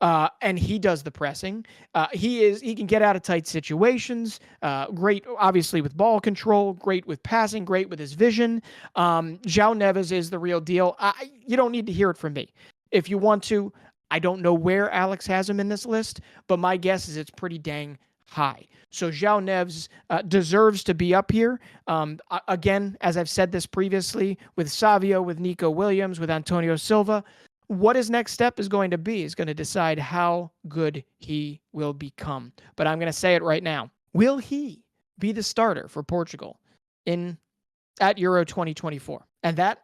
and he does the pressing. He can get out of tight situations. Great, obviously, with ball control. Great with passing. Great with his vision. João Neves is the real deal. You don't need to hear it from me. If you want to, I don't know where Alex has him in this list, but my guess is it's pretty dang high. So João Neves deserves to be up here. Again, as I've said this previously, with Savio, with Nico Williams, with Antonio Silva, what his next step is going to be is going to decide how good he will become. But I'm going to say it right now. Will he be the starter for Portugal at Euro 2024? And that,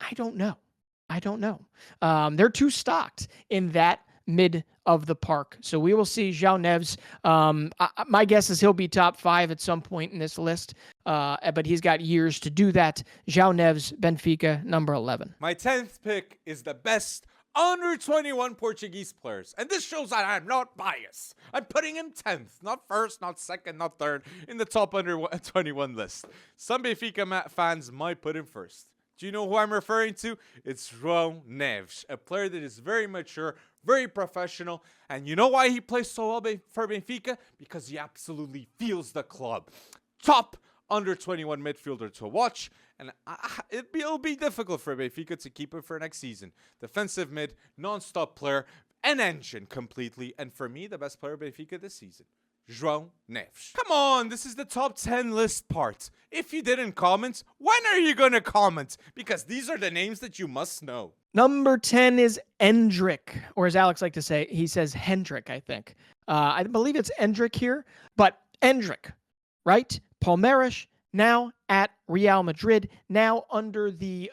I don't know. They're too stocked in that mid of the park. So we will see João Neves. My guess is he'll be top 5 at some point in this list, but he's got years to do that. João Neves, Benfica, number 11. My 10th pick is the best under 21 Portuguese players. And this shows that I'm not biased. I'm putting him 10th, not first, not second, not third, in the top under 21 list. Some Benfica fans might put him first. Do you know who I'm referring to? It's João Neves, a player that is very mature, very professional. And you know why he plays so well for Benfica? Because he absolutely feels the club. Top under 21 midfielder to watch. And it'll be difficult for Benfica to keep him for next season. Defensive mid, non-stop player, an engine completely. And for me, the best player Benfica this season. João Neves. Come on, this is the top 10 list part. If you didn't comment, when are you going to comment? Because these are the names that you must know. Number 10 is Endrick, or as Alex likes to say, he says Hendrick, I think. I believe it's Endrick here, but Endrick, right? Palmeiras, now at Real Madrid, now under the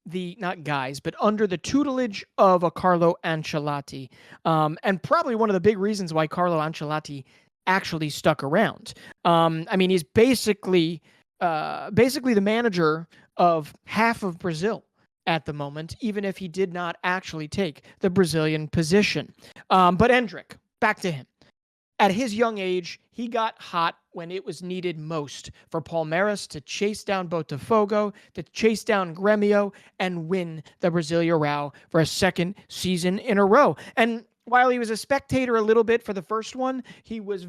under the tutelage of a Carlo Ancelotti. And probably one of the big reasons why Carlo Ancelotti actually stuck around. I mean, he's basically the manager of half of Brazil at the moment, even if he did not actually take the Brazilian position. But Endrick, back to him. At his young age, he got hot when it was needed most for Palmeiras to chase down Botafogo, to chase down Grêmio, and win the Brasileirão for a second season in a row. And while he was a spectator a little bit for the first one, he was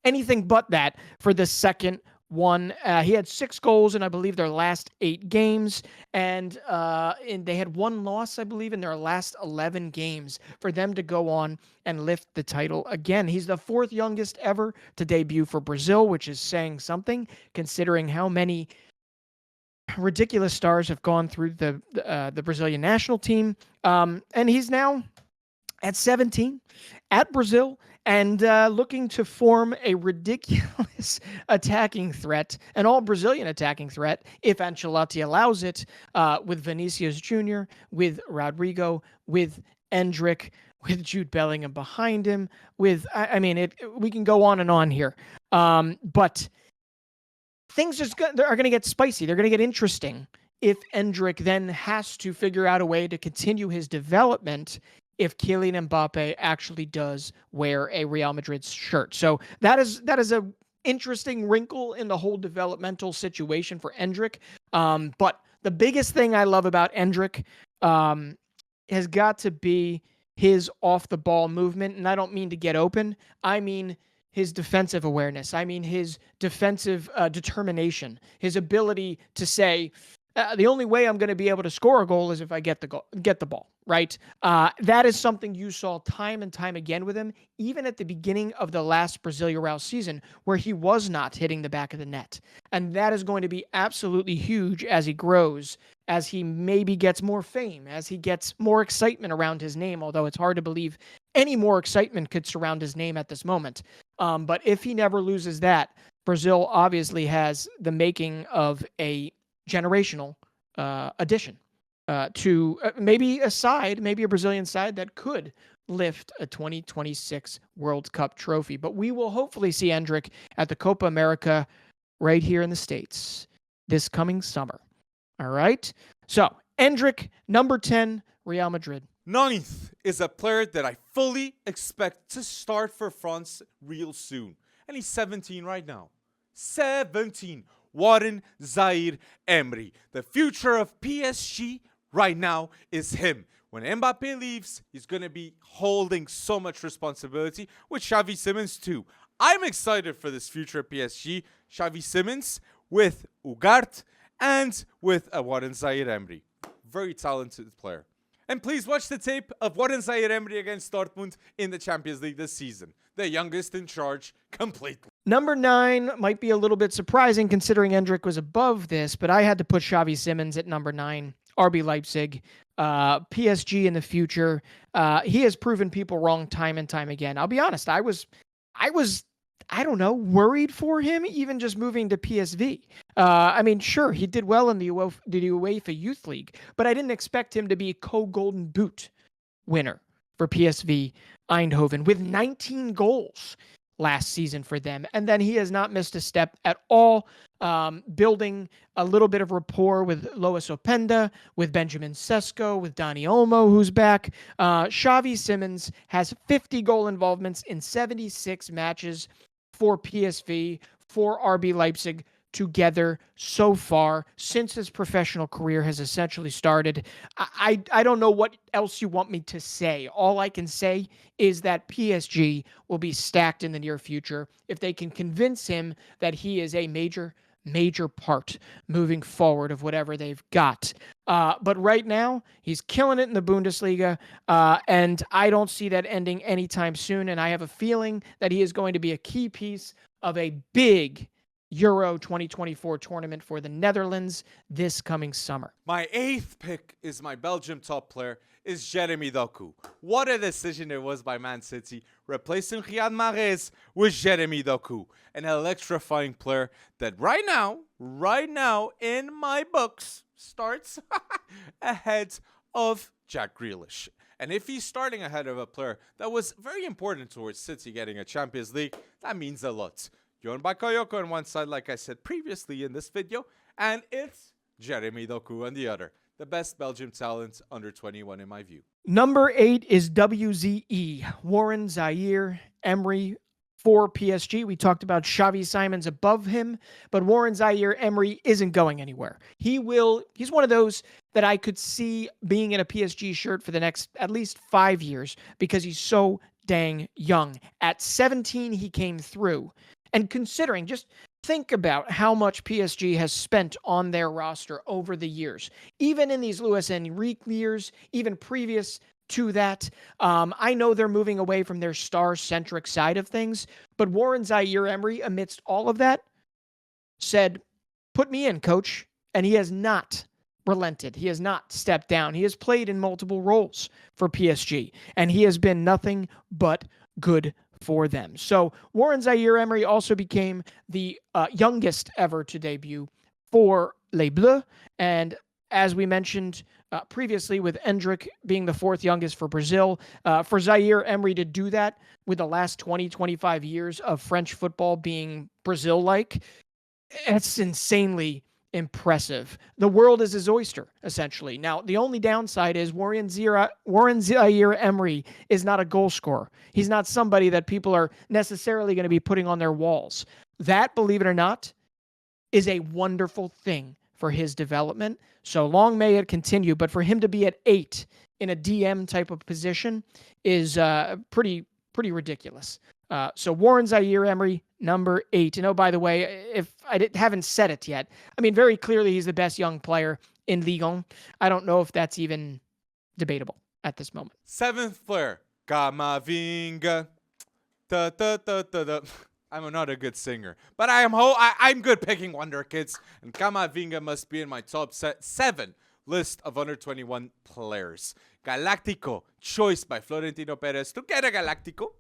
anything but that for the second one. He had 6 goals in, I believe, their last 8 games, and they had 1 loss, I believe, in their last 11 games for them to go on and lift the title again. He's the 4th youngest ever to debut for Brazil, which is saying something, considering how many ridiculous stars have gone through the Brazilian national team. And he's now at 17 at Brazil, and looking to form a ridiculous attacking threat, an all-Brazilian attacking threat, if Ancelotti allows it, with Vinicius Jr., with Rodrigo, with Endrick, with Jude Bellingham behind him, with, we can go on and on here. But things are going to get spicy. They're going to get interesting if Endrick then has to figure out a way to continue his development if Kylian Mbappe actually does wear a Real Madrid shirt. So that is a interesting wrinkle in the whole developmental situation for Endrick. But the biggest thing I love about Endrick has got to be his off-the-ball movement. And I don't mean to get open. I mean his defensive awareness. I mean his defensive determination, his ability to say, the only way I'm going to be able to score a goal is if I get the ball, right? That is something you saw time and time again with him, even at the beginning of the last Brasileirão season, where he was not hitting the back of the net. And that is going to be absolutely huge as he grows, as he maybe gets more fame, as he gets more excitement around his name, although it's hard to believe any more excitement could surround his name at this moment. But if he never loses that, Brazil obviously has the making of a generational addition to maybe a Brazilian side that could lift a 2026 World Cup trophy. But we will hopefully see Endrick at the Copa America right here in the States this coming summer. All right. So Endrick, number 10, Real Madrid. 9th is a player that I fully expect to start for France real soon. And he's 17 right now. 17. Warren Zaïre-Emery. The future of PSG right now is him. When Mbappe leaves, he's going to be holding so much responsibility with Xavi Simons too. I'm excited for this future of PSG. Xavi Simons with Ugarte and with Warren Zaïre-Emery. Very talented player. And please watch the tape of Warren Zaïre-Emery against Dortmund in the Champions League this season. The youngest in charge completely. Number 9 might be a little bit surprising considering Endrick was above this, but I had to put Xavi Simons at number 9. RB Leipzig, PSG in the future. He has proven people wrong time and time again. I'll be honest, I was worried for him even just moving to PSV. Sure, he did well in the UEFA Youth League, but I didn't expect him to be co-Golden Boot winner for PSV Eindhoven with 19 goals last season for them. And then he has not missed a step at all, building a little bit of rapport with Lois Openda, with Benjamin Sesko, with Dani Olmo, who's back. Xavi Simons has 50 goal involvements in 76 matches for PSV, for RB Leipzig together so far since his professional career has essentially started. I don't know what else you want me to say. All I can say is that PSG will be stacked in the near future if they can convince him that he is a major part moving forward of whatever they've got. But right now, he's killing it in the Bundesliga, and I don't see that ending anytime soon, and I have a feeling that he is going to be a key piece of a big Euro 2024 tournament for the Netherlands this coming summer. My 8th pick is my Belgium top player, is Jeremy Doku. What a decision it was by Man City, replacing Riyad Mahrez with Jeremy Doku, an electrifying player that right now, in my books, starts ahead of Jack Grealish. And if he's starting ahead of a player that was very important towards City getting a Champions League, that means a lot. Yohan Bakayoko on one side, like I said previously in this video, and it's Jeremy Doku on the other. The best Belgium talent under 21 in my view. Number 8 is WZE, Warren Zaïre-Emery for PSG. We talked about Xavi Simons above him, but Warren Zaïre-Emery isn't going anywhere. He's one of those that I could see being in a PSG shirt for the next at least 5 years because he's so dang young. At 17, he came through. And considering, just think about how much PSG has spent on their roster over the years. Even in these Luis Enrique years, even previous to that, I know they're moving away from their star-centric side of things, but Warren Zaïre-Emery, amidst all of that, said, put me in, coach. And he has not relented. He has not stepped down. He has played in multiple roles for PSG, and he has been nothing but good for them. So Warren Zaïre-Emery also became the youngest ever to debut for Les Bleus. And as we mentioned previously, with Endrick being the 4th youngest for Brazil, for Zaïre-Emery to do that with the last 20, 25 years of French football being Brazil-like, it's insanely impressive. The world is his oyster, essentially. Now, the only downside is Warren Zaïre-Emery is not a goal scorer. He's not somebody that people are necessarily going to be putting on their walls. That, believe it or not, is a wonderful thing for his development. So long may it continue. But for him to be at 8 in a DM type of position is pretty ridiculous. So Warren Zaïre-Emery, number 8. And oh, by the way, if I haven't said it yet, I mean, very clearly he's the best young player in Ligue 1. I don't know if that's even debatable at this moment. 7th player, Camavinga. Da, da, da, da, da. I'm not a good singer, but I'm good picking Wonderkids, and Camavinga must be in my top 7 list of under 21 players. Galactico, choice by Florentino Perez to get a Galactico.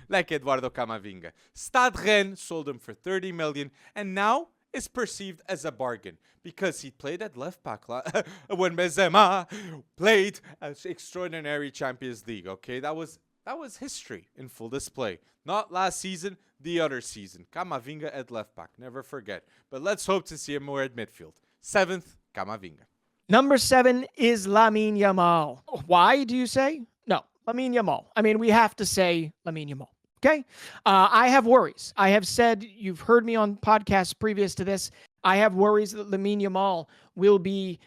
Like Eduardo Camavinga. Stade Rennes sold him for 30 million and now is perceived as a bargain because he played at left back when Benzema played an extraordinary Champions League. Okay, that was history in full display. Not last season, the other season. Camavinga at left back, never forget. But let's hope to see him more at midfield. 7th, Camavinga. Number 7 is Lamine Yamal. Why, do you say? No, Lamine Yamal. I mean, we have to say Lamine Yamal. Okay? I have worries. I have said, you've heard me on podcasts previous to this, I have worries that Lamine Yamal will be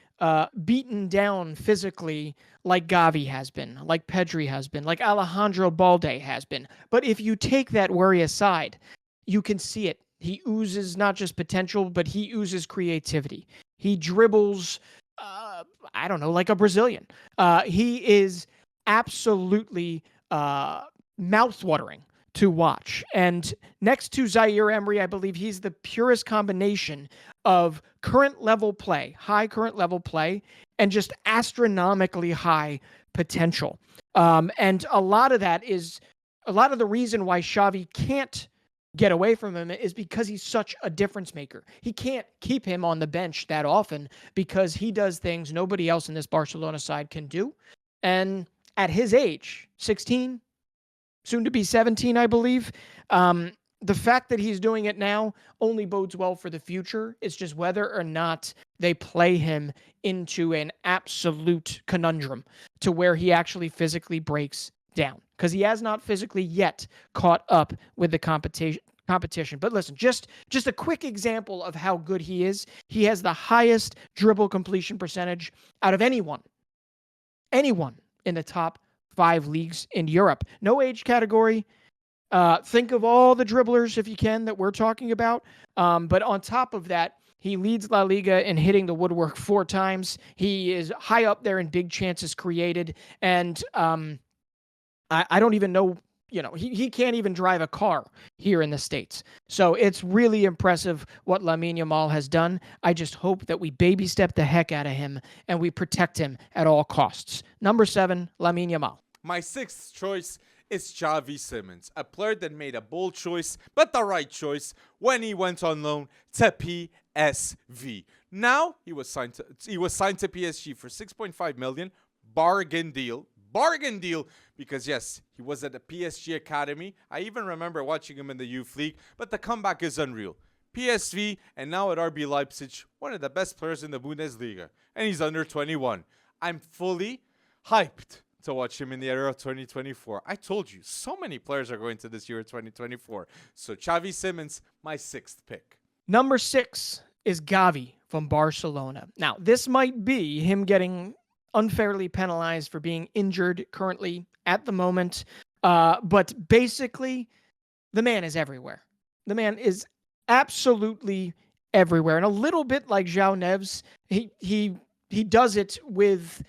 beaten down physically like Gavi has been, like Pedri has been, like Alejandro Balde has been. But if you take that worry aside, you can see it. He oozes not just potential, but he oozes creativity. He dribbles, I don't know, like a Brazilian. He is absolutely mouth-watering to watch. And next to Zaïre-Emery, I believe he's the purest combination of current level play, high current level play, and just astronomically high potential. And a lot of the reason why Xavi can't get away from him is because he's such a difference maker. He can't keep him on the bench that often because he does things nobody else in this Barcelona side can do. And at his age, 16, soon to be 17, I believe, the fact that he's doing it now only bodes well for the future. It's just whether or not they play him into an absolute conundrum to where he actually physically breaks down, because he has not physically yet caught up with the competition. But listen, just a quick example of how good he is. He has the highest dribble completion percentage out of anyone in the top 5 leagues in Europe. No age category. Think of all the dribblers, if you can, that we're talking about. But on top of that, he leads La Liga in hitting the woodwork 4 times. He is high up there in big chances created. And I don't even know, he can't even drive a car here in the States. So it's really impressive what Lamine Yamal has done. I just hope that we baby step the heck out of him and we protect him at all costs. Number 7, Lamine Yamal. My 6th choice is Xavi Simons, a player that made a bold choice, but the right choice when he went on loan to PSV. Now he was signed to PSG for 6.5 million, bargain deal. Bargain deal, because yes, he was at the PSG academy. I even remember watching him in the youth league, but the comeback is unreal. PSV and now at RB Leipzig, one of the best players in the Bundesliga, and he's under 21. I'm fully hyped to watch him in the Euro 2024. I told you, so many players are going to this Euro 2024. So Xavi Simons, my 6th pick. Number 6 is Gavi from Barcelona. Now, this might be him getting unfairly penalized for being injured currently at the moment. But basically, the man is everywhere. The man is absolutely everywhere. And a little bit like João Neves, he does it with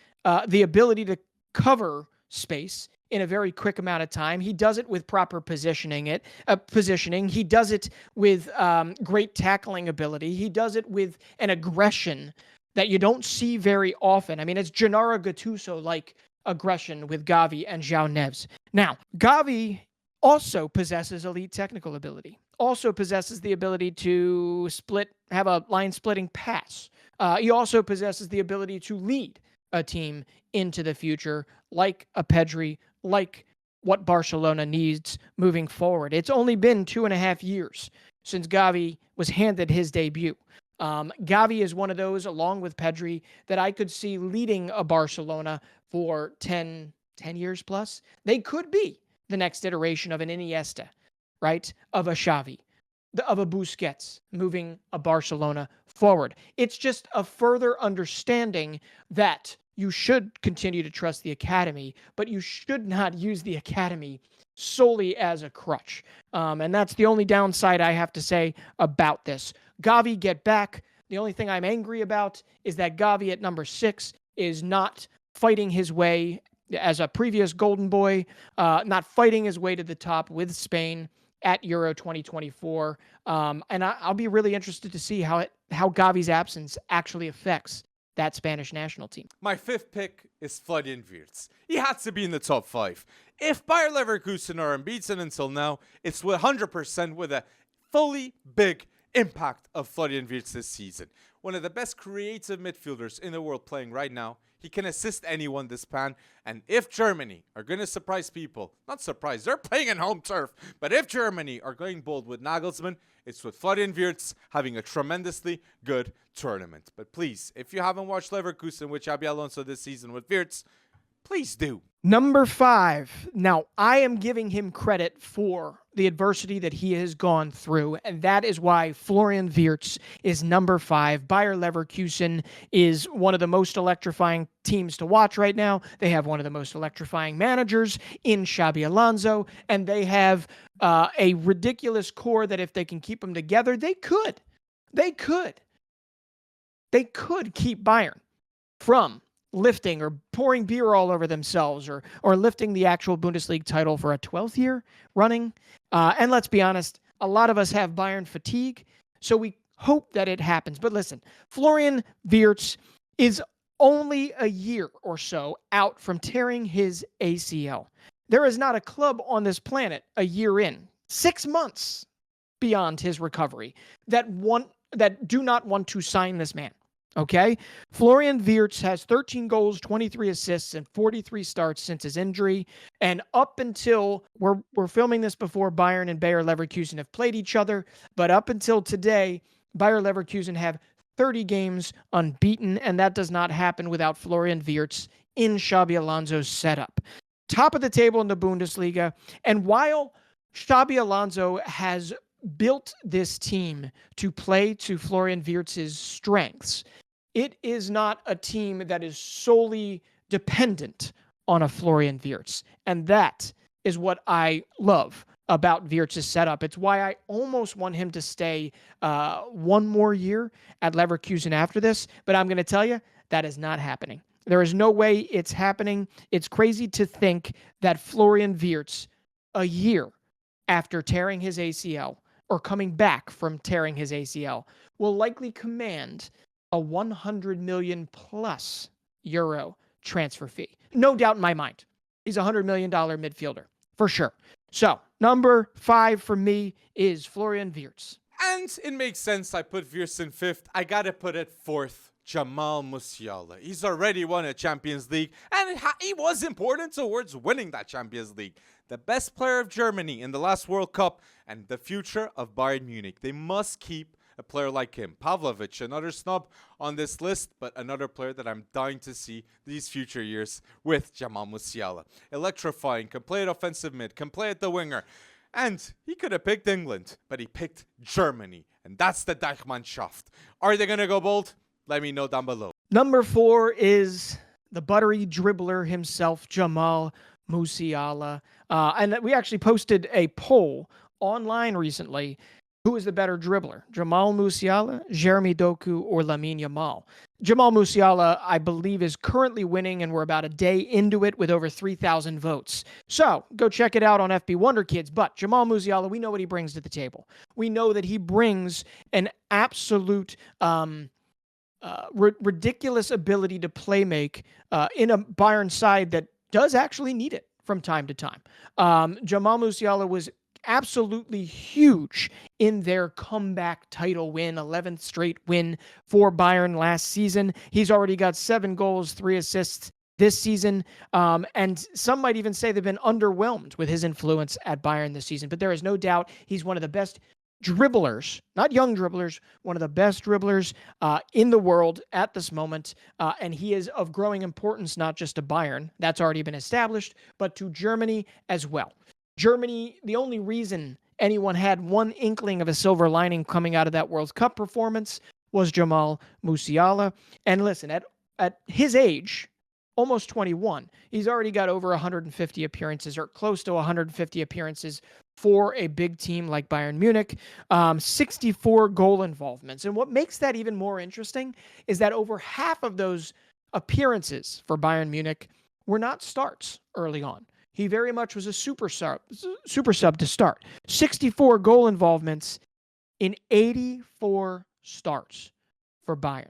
the ability to cover space in a very quick amount of time. He does it with proper positioning. He does it with great tackling ability. He does it with an aggression that you don't see very often. I mean, it's Gennaro Gattuso-like aggression with Gavi and João Neves. Now, Gavi also possesses elite technical ability, also possesses the ability to have a line-splitting pass. He also possesses the ability to lead a team into the future, like a Pedri, like what Barcelona needs moving forward. It's only been 2.5 years since Gavi was handed his debut. Gavi is one of those, along with Pedri, that I could see leading a Barcelona for 10 years plus. They could be the next iteration of an Iniesta, right? Of a Xavi, of a Busquets, moving a Barcelona forward. It's just a further understanding that you should continue to trust the academy, but you should not use the academy solely as a crutch. And that's the only downside I have to say about this. Gavi, get back. The only thing I'm angry about is that Gavi at number 6 is not fighting his way as a previous golden boy, not fighting his way to the top with Spain at Euro 2024. And I'll be really interested to see how Gavi's absence actually affects that Spanish national team. My 5th pick is Florian Wirtz. He had to be in the top 5. If Bayer Leverkusen are unbeaten until now, it's 100% with a fully big impact of Florian Wirtz this season. One of the best creative midfielders in the world playing right now. He can assist anyone this span. And if Germany are going to surprise people, not surprise, they're playing in home turf. But if Germany are going bold with Nagelsmann, it's with Florian Wirtz having a tremendously good tournament. But please, if you haven't watched Leverkusen with Xabi Alonso this season with Wirtz, please do. Number 5. Now, I am giving him credit for the adversity that he has gone through, and that is why Florian Wirtz is number 5. Bayer Leverkusen is one of the most electrifying teams to watch right now. They have one of the most electrifying managers in Xabi Alonso, and they have a ridiculous core that if they can keep them together, they could keep Bayern from lifting or pouring beer all over themselves or lifting the actual Bundesliga title for a 12th year running. And let's be honest, a lot of us have Bayern fatigue, so we hope that it happens. But listen, Florian Wirtz is only a year or so out from tearing his ACL. There is not a club on this planet a year in, 6 months beyond his recovery, that do not want to sign this man. Okay? Florian Wirtz has 13 goals, 23 assists, and 43 starts since his injury. And up until we're filming this before Bayern and Bayer Leverkusen have played each other, but up until today, Bayer Leverkusen have 30 games unbeaten, and that does not happen without Florian Wirtz in Xabi Alonso's setup. Top of the table in the Bundesliga, and while Xabi Alonso has built this team to play to Florian Wirtz's strengths, it is not a team that is solely dependent on a Florian Wirtz. And that is what I love about Wirtz's setup. It's why I almost want him to stay one more year at Leverkusen after this. But I'm going to tell you, that is not happening. There is no way it's happening. It's crazy to think that Florian Wirtz, a year after tearing his ACL, or coming back from tearing his ACL, will likely command a 100 million plus euro transfer fee. No doubt in my mind. He's a $100 million midfielder, for sure. So, number 5 for me is Florian Wirtz. And it makes sense I put Wirtz in 5th. I gotta put it 4th. Jamal Musiala. He's already won a Champions League, and he was important towards winning that Champions League. The best player of Germany in the last World Cup, and the future of Bayern Munich. They must keep a player like him. Pavlovic, another snub on this list, but another player that I'm dying to see these future years with Jamal Musiala. Electrifying, can play at offensive mid, can play at the winger. And he could have picked England, but he picked Germany. And that's the Deichmannschaft. Are they going to go bold? Let me know down below. Number 4 is the buttery dribbler himself, Jamal Musiala. And we actually posted a poll online recently. Who is the better dribbler? Jamal Musiala, Jeremy Doku, or Lamine Yamal? Jamal Musiala, I believe, is currently winning, and we're about a day into it with over 3,000 votes. So go check it out on FB Wonderkids. But Jamal Musiala, we know what he brings to the table. We know that he brings an absolute ridiculous ability to play make in a Bayern side that does actually need it from time to time. Jamal Musiala was absolutely huge in their comeback title win, 11th straight win for Bayern last season. He's already got 7 goals, 3 assists this season. And some might even say they've been underwhelmed with his influence at Bayern this season. But there is no doubt he's one of the best dribblers, not young dribblers, one of the best dribblers in the world at this moment. And he is of growing importance, not just to Bayern, that's already been established, but to Germany as well. Germany, the only reason anyone had one inkling of a silver lining coming out of that World Cup performance was Jamal Musiala. And listen, at his age, almost 21, he's already got over 150 appearances, or close to 150 appearances for a big team like Bayern Munich, 64 goal involvements. And what makes that even more interesting is that over half of those appearances for Bayern Munich were not starts early on. He very much was a super sub to start. 64 goal involvements in 84 starts for Bayern.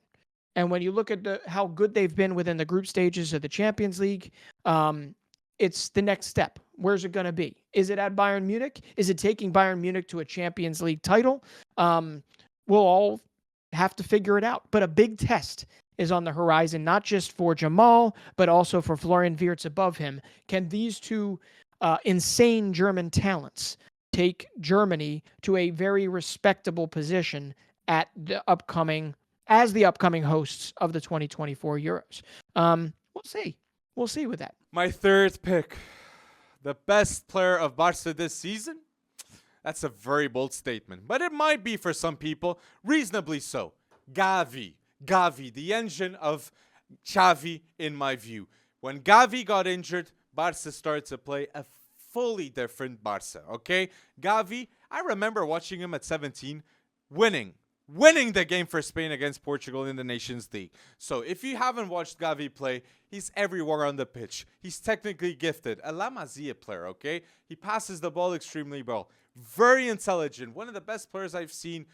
And when you look at how good they've been within the group stages of the Champions League, it's the next step. Where's it going to be? Is it at Bayern Munich? Is it taking Bayern Munich to a Champions League title? We'll all have to figure it out. But a big test is on the horizon, not just for Jamal, but also for Florian Wirtz above him. Can these two insane German talents take Germany to a very respectable position at as the upcoming hosts of the 2024 Euros? We'll see. We'll see with that. My 3rd pick, the best player of Barca this season? That's a very bold statement, but it might be for some people, reasonably so. Gavi, the engine of Xavi, in my view. When Gavi got injured, Barca started to play a fully different Barca, okay? Gavi, I remember watching him at 17, winning the game for Spain against Portugal in the Nations League. So if you haven't watched Gavi play, he's everywhere on the pitch. He's technically gifted. A La Masia player, okay? He passes the ball extremely well. Very intelligent. One of the best players I've seen.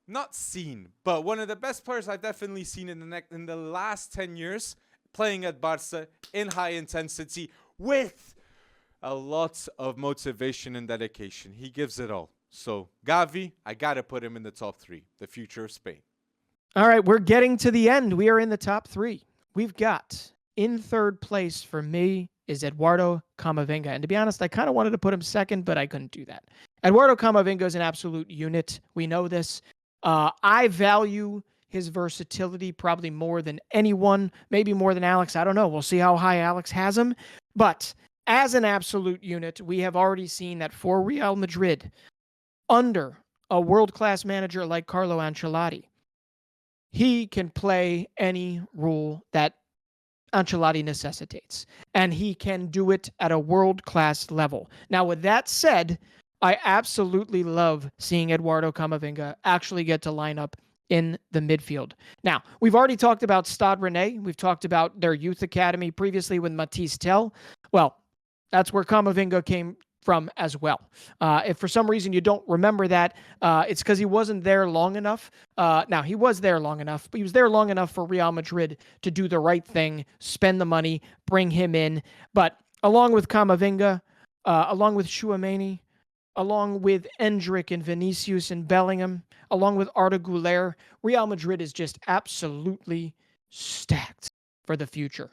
Not seen, but one of the best players I've definitely seen in the last 10 years playing at Barca in high intensity with a lot of motivation and dedication. He gives it all. So Gavi, I got to put him in the top 3, the future of Spain. All right, we're getting to the end. We are in the top 3. We've got in 3rd place for me is Eduardo Camavinga. And to be honest, I kind of wanted to put him 2nd, but I couldn't do that. Eduardo Camavinga is an absolute unit. We know this. I value his versatility probably more than anyone, maybe more than Alex. I don't know. We'll see how high Alex has him. But as an absolute unit, we have already seen that for Real Madrid, under a world-class manager like Carlo Ancelotti, he can play any role that Ancelotti necessitates. And he can do it at a world-class level. Now, with that said, I absolutely love seeing Eduardo Camavinga actually get to line up in the midfield. Now, we've already talked about Stade Rennais. We've talked about their youth academy previously with Matisse Tell. Well, that's where Camavinga came from as well. If for some reason you don't remember that, it's because he wasn't there long enough. Now, he was there long enough, but he was there long enough for Real Madrid to do the right thing, spend the money, bring him in. But along with Camavinga, along with Tchouaméni, along with Endrick and Vinicius and Bellingham, along with Arda Güler, Real Madrid is just absolutely stacked for the future.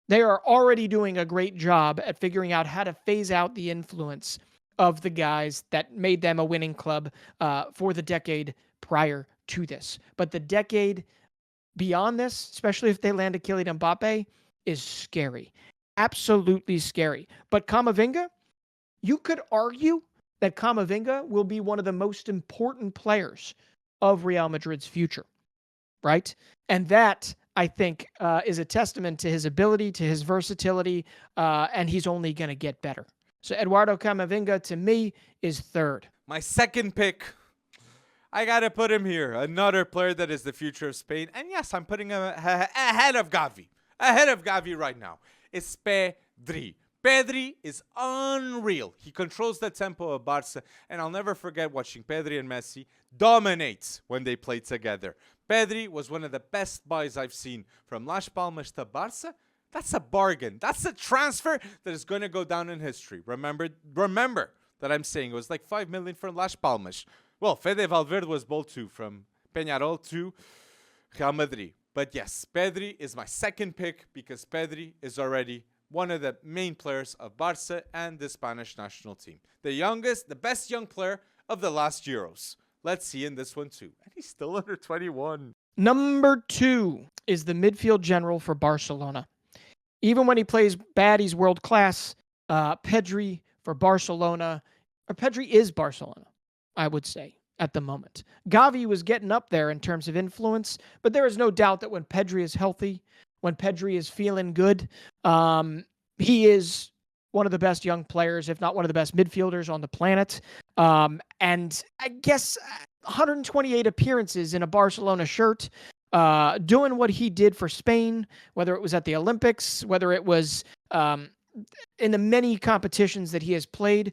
They are already doing a great job at figuring out how to phase out the influence of the guys that made them a winning club for the decade prior to this. But the decade beyond this, especially if they land a Kylian Mbappe, is scary. Absolutely scary. But Camavinga, you could argue that Camavinga will be one of the most important players of Real Madrid's future, right? And that, I think, is a testament to his ability, to his versatility, and he's only going to get better. So Eduardo Camavinga, to me, is third. My second pick, I got to put him here. Another player that is the future of Spain. And yes, I'm putting him ahead of Gavi. Ahead of Gavi right now. It's Pedri. Pedri is unreal. He controls the tempo of Barca, and I'll never forget watching Pedri and Messi dominate when they played together. Pedri was one of the best buys I've seen from Las Palmas to Barca. That's a bargain. That's a transfer that is going to go down in history. Remember that I'm saying it was like 5 million from Las Palmas. Well, Fede Valverde was bold too, from Peñarol to Real Madrid. But yes, Pedri is my second pick because Pedri is already one of the main players of Barca and the Spanish national team. The best young player of the last Euros. Let's see in this one too. And he's still under 21. Number 2 is the midfield general for Barcelona. Even when he plays bad, he's world class. Pedri for Barcelona, or Pedri is Barcelona, I would say, at the moment. Gavi was getting up there in terms of influence, but there is no doubt that when Pedri is healthy, when Pedri is feeling good, he is one of the best young players, if not one of the best midfielders on the planet. And I guess 128 appearances in a Barcelona shirt, doing what he did for Spain, whether it was at the Olympics, whether it was in the many competitions that he has played,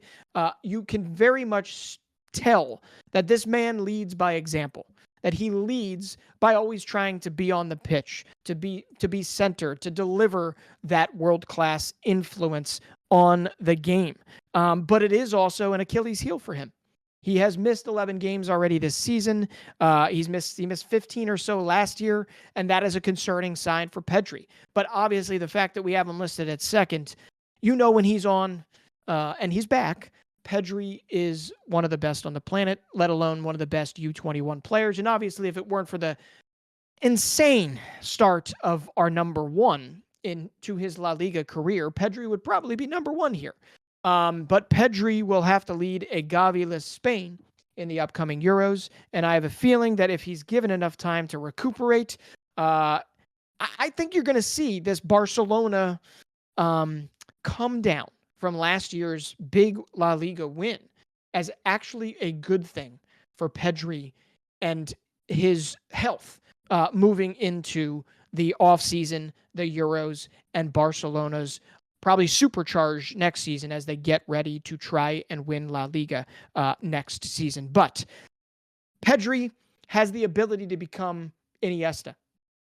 you can very much tell that this man leads by example. That he leads by always trying to be on the pitch, to be center, to deliver that world-class influence on the game. But it is also an Achilles heel for him. He has missed 11 games already this season. He missed 15 or so last year, and that is a concerning sign for Pedri. But obviously, the fact that we have him listed at second, you know when he's on and he's back, Pedri is one of the best on the planet, let alone one of the best U21 players. And obviously, if it weren't for the insane start of our number one into his La Liga career, Pedri would probably be number one here. But Pedri will have to lead a Gavi-less Spain in the upcoming Euros. And I have a feeling that if he's given enough time to recuperate, I think you're going to see this Barcelona come down from last year's big La Liga win as actually a good thing for Pedri and his health moving into the offseason, the Euros, and Barcelona's probably supercharged next season as they get ready to try and win La Liga next season. But Pedri has the ability to become Iniesta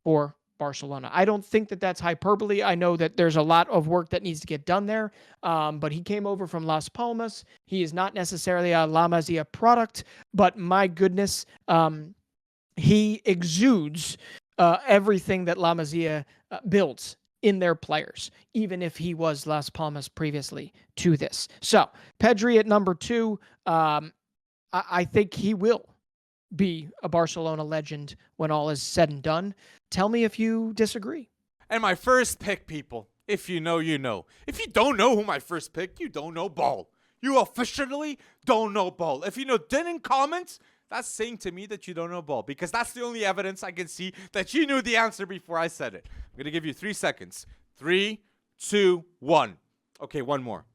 for Barcelona. I don't think that that's hyperbole. I know that there's a lot of work that needs to get done there, but he came over from Las Palmas. He is not necessarily a La Masia product, but my goodness, he exudes everything that La Masia builds in their players, even if he was Las Palmas previously to this. So Pedri at number 2, I think he will be a Barcelona legend when all is said and done. Tell me if you disagree. And my first pick, people, if you know, you know. If you don't know who my first pick, you don't know ball. You officially don't know ball. If you didn't comment, that's saying to me that you don't know ball, because that's the only evidence I can see that you knew the answer before I said it. I'm going to give you 3 seconds. 3, 2, 1. Okay, one more.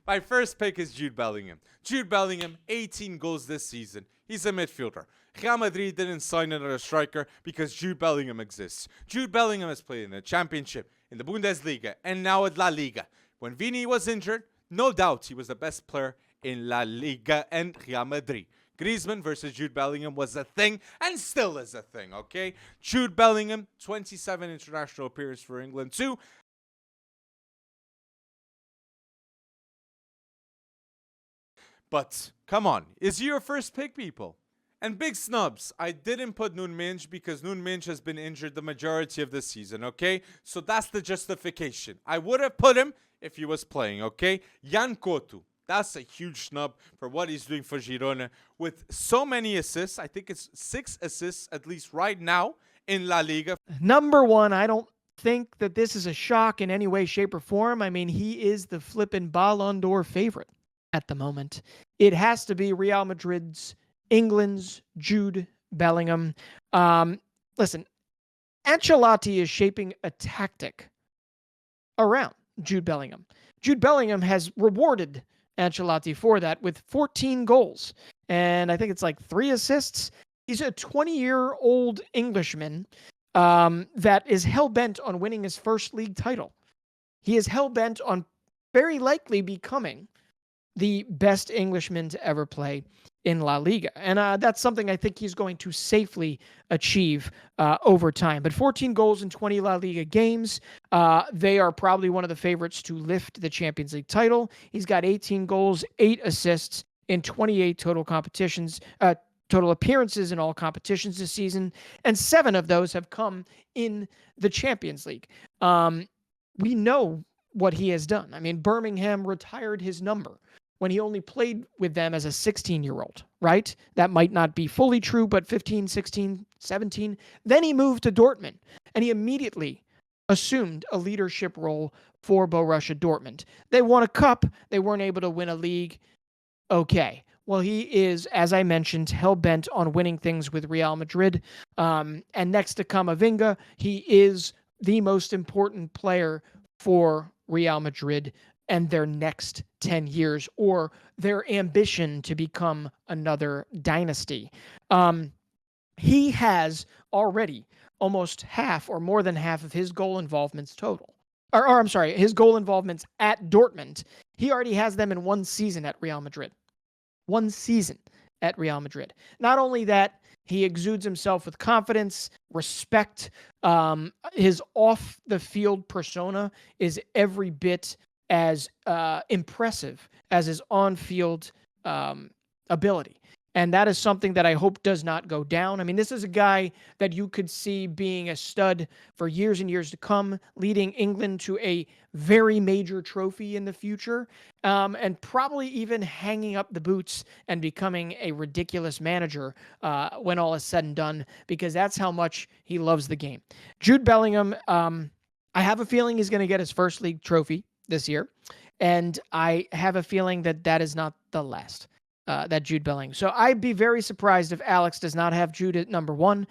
My first pick is Jude Bellingham. Jude Bellingham, 18 goals this season. He's a midfielder. Real Madrid didn't sign another striker because Jude Bellingham exists. Jude Bellingham has played in the Championship, in the Bundesliga, and now at La Liga. When Vini was injured, no doubt he was the best player in La Liga and Real Madrid. Griezmann versus Jude Bellingham was a thing and still is a thing, okay? Jude Bellingham, 27 international appearances for England too. But come on, is he your first pick, people? And big snubs. I didn't put Nunes because Nunes has been injured the majority of the season, okay? So that's the justification. I would have put him if he was playing, okay? Jan Couto. That's a huge snub for what he's doing for Girona with so many assists. I think it's 6 assists at least right now in La Liga. Number one, I don't think that this is a shock in any way, shape, or form. I mean, he is the flippin' Ballon d'Or favorite at the moment. It has to be Real Madrid's, England's Jude Bellingham. Listen, Ancelotti is shaping a tactic around Jude Bellingham. Jude Bellingham has rewarded Ancelotti for that with 14 goals. And I think it's like 3 assists. He's a 20-year-old Englishman that is hell-bent on winning his first league title. He is hell-bent on very likely becoming the best Englishman to ever play in La Liga. And that's something I think he's going to safely achieve over time. But 14 goals in 20 La Liga games. They are probably one of the favorites to lift the Champions League title. He's got 18 goals, 8 assists in 28 total competitions, total appearances in all competitions this season. And 7 of those have come in the Champions League. We know what he has done. I mean, Birmingham retired his number when he only played with them as a 16-year-old, right? That might not be fully true, but 15, 16, 17. Then he moved to Dortmund, and he immediately assumed a leadership role for Borussia Dortmund. They won a cup. They weren't able to win a league. Okay. Well, he is, as I mentioned, hell-bent on winning things with Real Madrid. And next to Camavinga, he is the most important player for Real Madrid and their next 10 years, or their ambition to become another dynasty. He has already almost half or more than half of his goal involvements total. Or I'm sorry, his goal involvements at Dortmund. He already has them in 1 season at Real Madrid. 1 season at Real Madrid. Not only that, he exudes himself with confidence, respect. His off-the-field persona is every bit as impressive as his on-field ability. And that is something that I hope does not go down. I mean, this is a guy that you could see being a stud for years and years to come, leading England to a very major trophy in the future, and probably even hanging up the boots and becoming a ridiculous manager when all is said and done, because that's how much he loves the game. Jude Bellingham, I have a feeling he's going to get his first league trophy this year, and I have a feeling that that is not the last. That Jude Bellingham. So I'd be very surprised if Alex does not have Jude at number 1,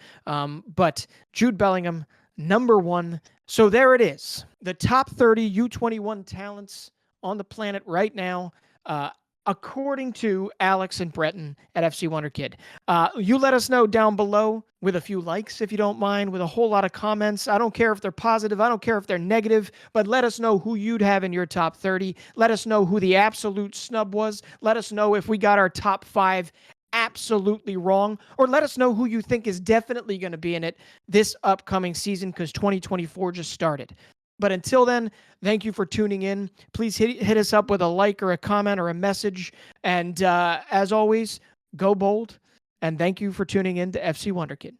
but Jude Bellingham, number 1. So there it is. The top 30 U21 talents on the planet right now, according to Alex and Breton at FC Wonderkid. You let us know down below with a few likes, if you don't mind, with a whole lot of comments. I don't care if they're positive. I don't care if they're negative, but let us know who you'd have in your top 30. Let us know who the absolute snub was. Let us know if we got our top 5 absolutely wrong, or let us know who you think is definitely going to be in it this upcoming season, because 2024 just started. But until then, thank you for tuning in. Please hit us up with a like or a comment or a message. And as always, go bold. And thank you for tuning in to FC Wonderkid.